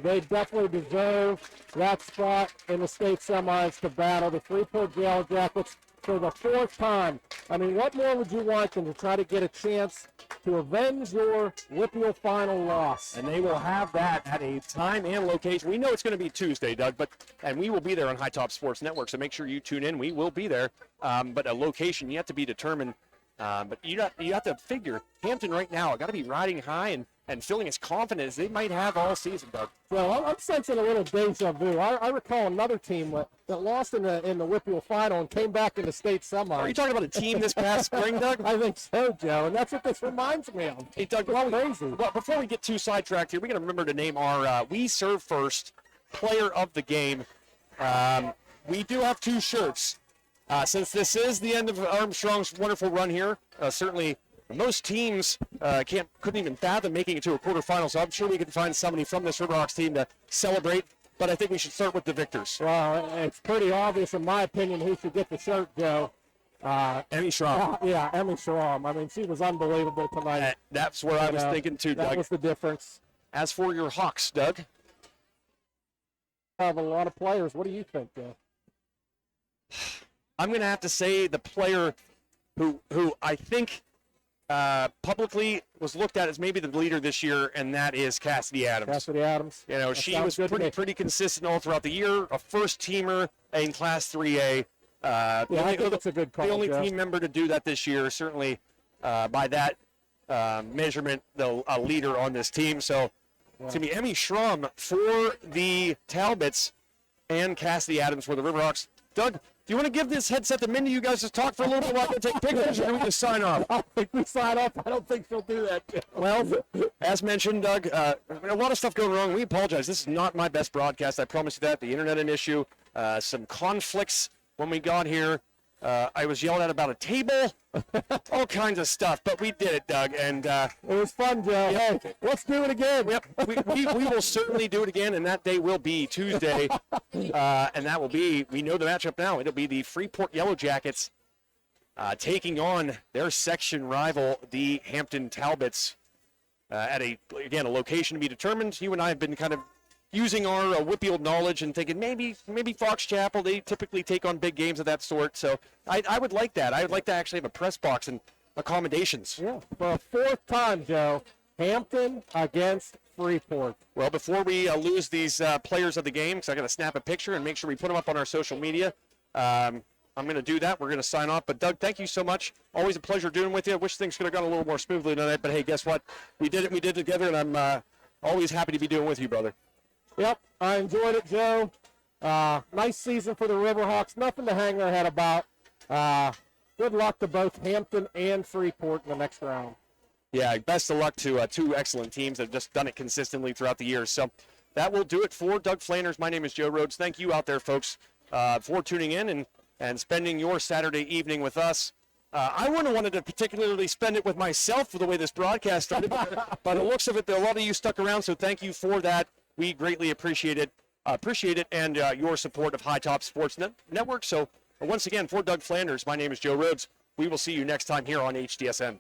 Speaker 5: They definitely deserve that spot in the state semis to battle the Freeport Yellow Jackets for the 4th time. I mean, what more would you want than to try to get a chance to avenge your Whitfield final loss?
Speaker 1: And they will have that at a time and location. We know it's going to be Tuesday, Doug, and we will be there on High Top Sports Network, so make sure you tune in. We will be there, but a location yet to be determined. But you have to figure Hampton right now got to be riding high and feeling as confident as they might have all season, Doug.
Speaker 5: Well, I'm sensing a little deja vu. I recall another team that lost in the Whitfield final and came back in the state semi.
Speaker 1: Are you talking about a team this past spring, Doug?
Speaker 5: I think so, Joe, and that's what this reminds me of.
Speaker 1: Hey, Doug,
Speaker 5: Crazy.
Speaker 1: well, before we get too sidetracked here, we got to remember to name our We Serve First player of the game. We do have 2 shirts. Since this is the end of Armstrong's wonderful run here, certainly most teams couldn't even fathom making it to a quarterfinal, so I'm sure we can find somebody from this Riverhawks team to celebrate, but I think we should start with the victors.
Speaker 5: Well, it's pretty obvious, in my opinion, who should get the shirt, Joe.
Speaker 1: Emmy Schramm.
Speaker 5: Yeah, Emmy Schramm. I mean, she was unbelievable tonight.
Speaker 1: That's where I was thinking too, Doug.
Speaker 5: That was the difference.
Speaker 1: As for your Hawks, Doug?
Speaker 5: Have a lot of players. What do you think, Joe?
Speaker 1: I'm going to have to say the player who I think publicly was looked at as maybe the leader this year, and that is Cassidy Adams.
Speaker 5: Cassidy Adams.
Speaker 1: You know,
Speaker 5: That
Speaker 1: she
Speaker 5: sounds
Speaker 1: was
Speaker 5: good to me.
Speaker 1: pretty consistent all throughout the year, a first-teamer in Class 3A.
Speaker 5: I think it's a good call,
Speaker 1: The only
Speaker 5: Joe.
Speaker 1: team member to do that this year, certainly by that measurement, a leader on this team. So, to me, Emmy Schramm for the Talbots and Cassidy Adams for the Riverhawks. Doug, do you want to give this headset to Mindy? You guys just talk for a little bit while I can take pictures, or do we just sign off?
Speaker 5: I think we sign off. I don't think she'll do that, Joe.
Speaker 1: Well, as mentioned, Doug, a lot of stuff going wrong. We apologize. This is not my best broadcast. I promise you that. The internet an issue. Some conflicts when we got here. I was yelled at about a table. All kinds of stuff. But we did it, Doug. And
Speaker 5: It was fun, Joe.
Speaker 1: Yep.
Speaker 5: Hey, let's do it again.
Speaker 1: yep, we will certainly do it again. And that day will be Tuesday. And that will be, we know the matchup now. It'll be the Freeport Yellow Jackets taking on their section rival, the Hampton Talbots, at a location to be determined. You and I have been kind of using our Whitfield knowledge and thinking maybe Fox Chapel, they typically take on big games of that sort. So I would like that. I would like to actually have a press box and accommodations.
Speaker 5: Yeah, for a 4th time, Joe. Hampton against Freeport.
Speaker 1: Well, before we lose these players of the game, because I got to snap a picture and make sure we put them up on our social media, I'm going to do that. We're going to sign off. But, Doug, thank you so much. Always a pleasure doing with you. I wish things could have gone a little more smoothly tonight. But, hey, guess what? We did it. We did it together, and I'm always happy to be doing with you, brother.
Speaker 5: Yep, I enjoyed it, Joe. Nice season for the Riverhawks. Nothing to hang their head about. Good luck to both Hampton and Freeport in the next round.
Speaker 1: Yeah, best of luck to 2 excellent teams that have just done it consistently throughout the year. So that will do it for Doug Flanders. My name is Joe Rhodes. Thank you out there, folks, for tuning in and spending your Saturday evening with us. I wouldn't have wanted to particularly spend it with myself for the way this broadcast started, but by the looks of it, a lot of you stuck around, so thank you for that. We greatly appreciate it, and your support of High Top Sports Network. So once again, for Doug Flanders, my name is Joe Rhodes. We will see you next time here on HDSN.